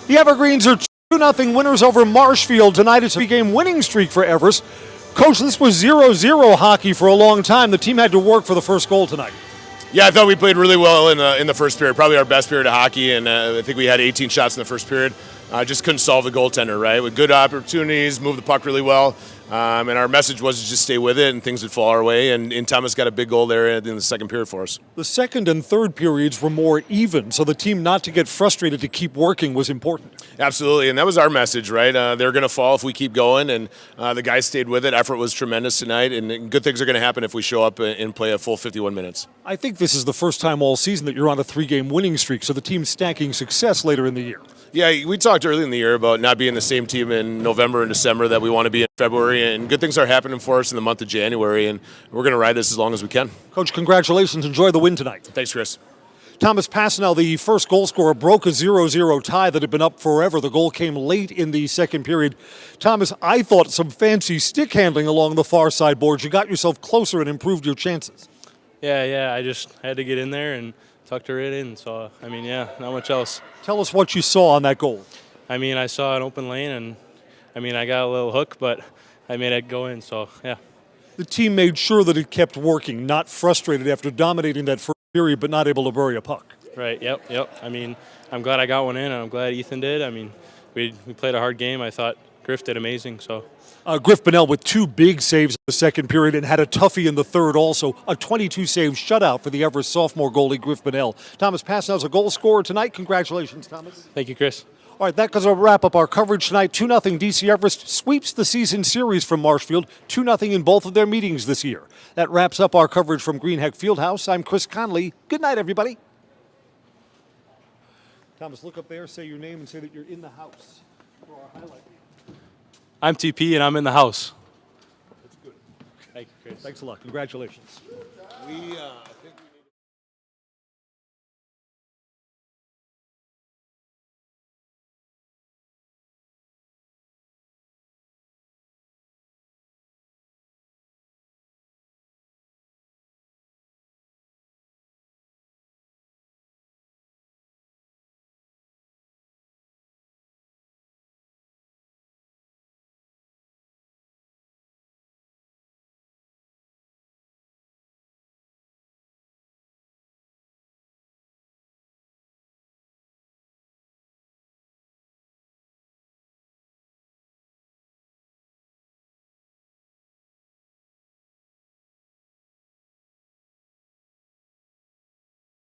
The Evergreens are 2-0 winners over Marshfield tonight. It's a 3-game winning streak for Everest. Coach, this was 0-0 hockey for a long time. The team had to work for the first goal tonight. Yeah, I thought we played really well in the first period, probably our best period of hockey, and I think we had 18 shots in the first period. Just couldn't solve the goaltender, right? With good opportunities, moved the puck really well, and our message was to just stay with it and things would fall our way, and Thomas got a big goal there in the second period for us. The second and third periods were more even, so the team not to get frustrated, to keep working was important. Absolutely, and that was our message, right? They're going to fall if we keep going, and the guys stayed with it. Effort was tremendous tonight, and good things are going to happen if we show up and play a full 51 minutes. I think this is the first time all season that you're on a 3-game winning streak, so the team's stacking success later in the year. Yeah, we talked early in the year about not being the same team in November and December that we want to be in February, and good things are happening for us in the month of January, and we're going to ride this as long as we can. Coach, congratulations. Enjoy the win tonight. Thanks, Chris. Thomas Passanel, the first goal scorer, broke a 0-0 tie that had been up forever. The goal came late in the second period. Thomas, I thought some fancy stick handling along the far side boards. You got yourself closer and improved your chances. Yeah, I just had to get in there and tucked her right in. So, I mean, yeah, not much else. Tell us what you saw on that goal. I mean, I saw an open lane, and I mean, I got a little hook, but I made it go in, so yeah. The team made sure that it kept working, not frustrated after dominating that first period, but not able to bury a puck. Right, yep. I mean, I'm glad I got one in, and I'm glad Ethan did. I mean, we played a hard game. I thought Griff did amazing, so. Griff Bonnell with 2 big saves in the second period and had a toughie in the third also. A 22-save shutout for the Everest sophomore goalie, Griff Bonnell. Thomas Passanel's a goal scorer tonight. Congratulations, Thomas. Thank you, Chris. All right, that goes to wrap up our coverage tonight. 2-0 DC Everest sweeps the season series from Marshfield. 2-0 in both of their meetings this year. That wraps up our coverage from Greenheck Fieldhouse. I'm Chris Conley. Good night, everybody. Thomas, look up there, say your name, and say that you're in the house for our highlight. I'm TP, and I'm in the house. That's good. Thank you, Chris. Thanks a lot. Congratulations. I think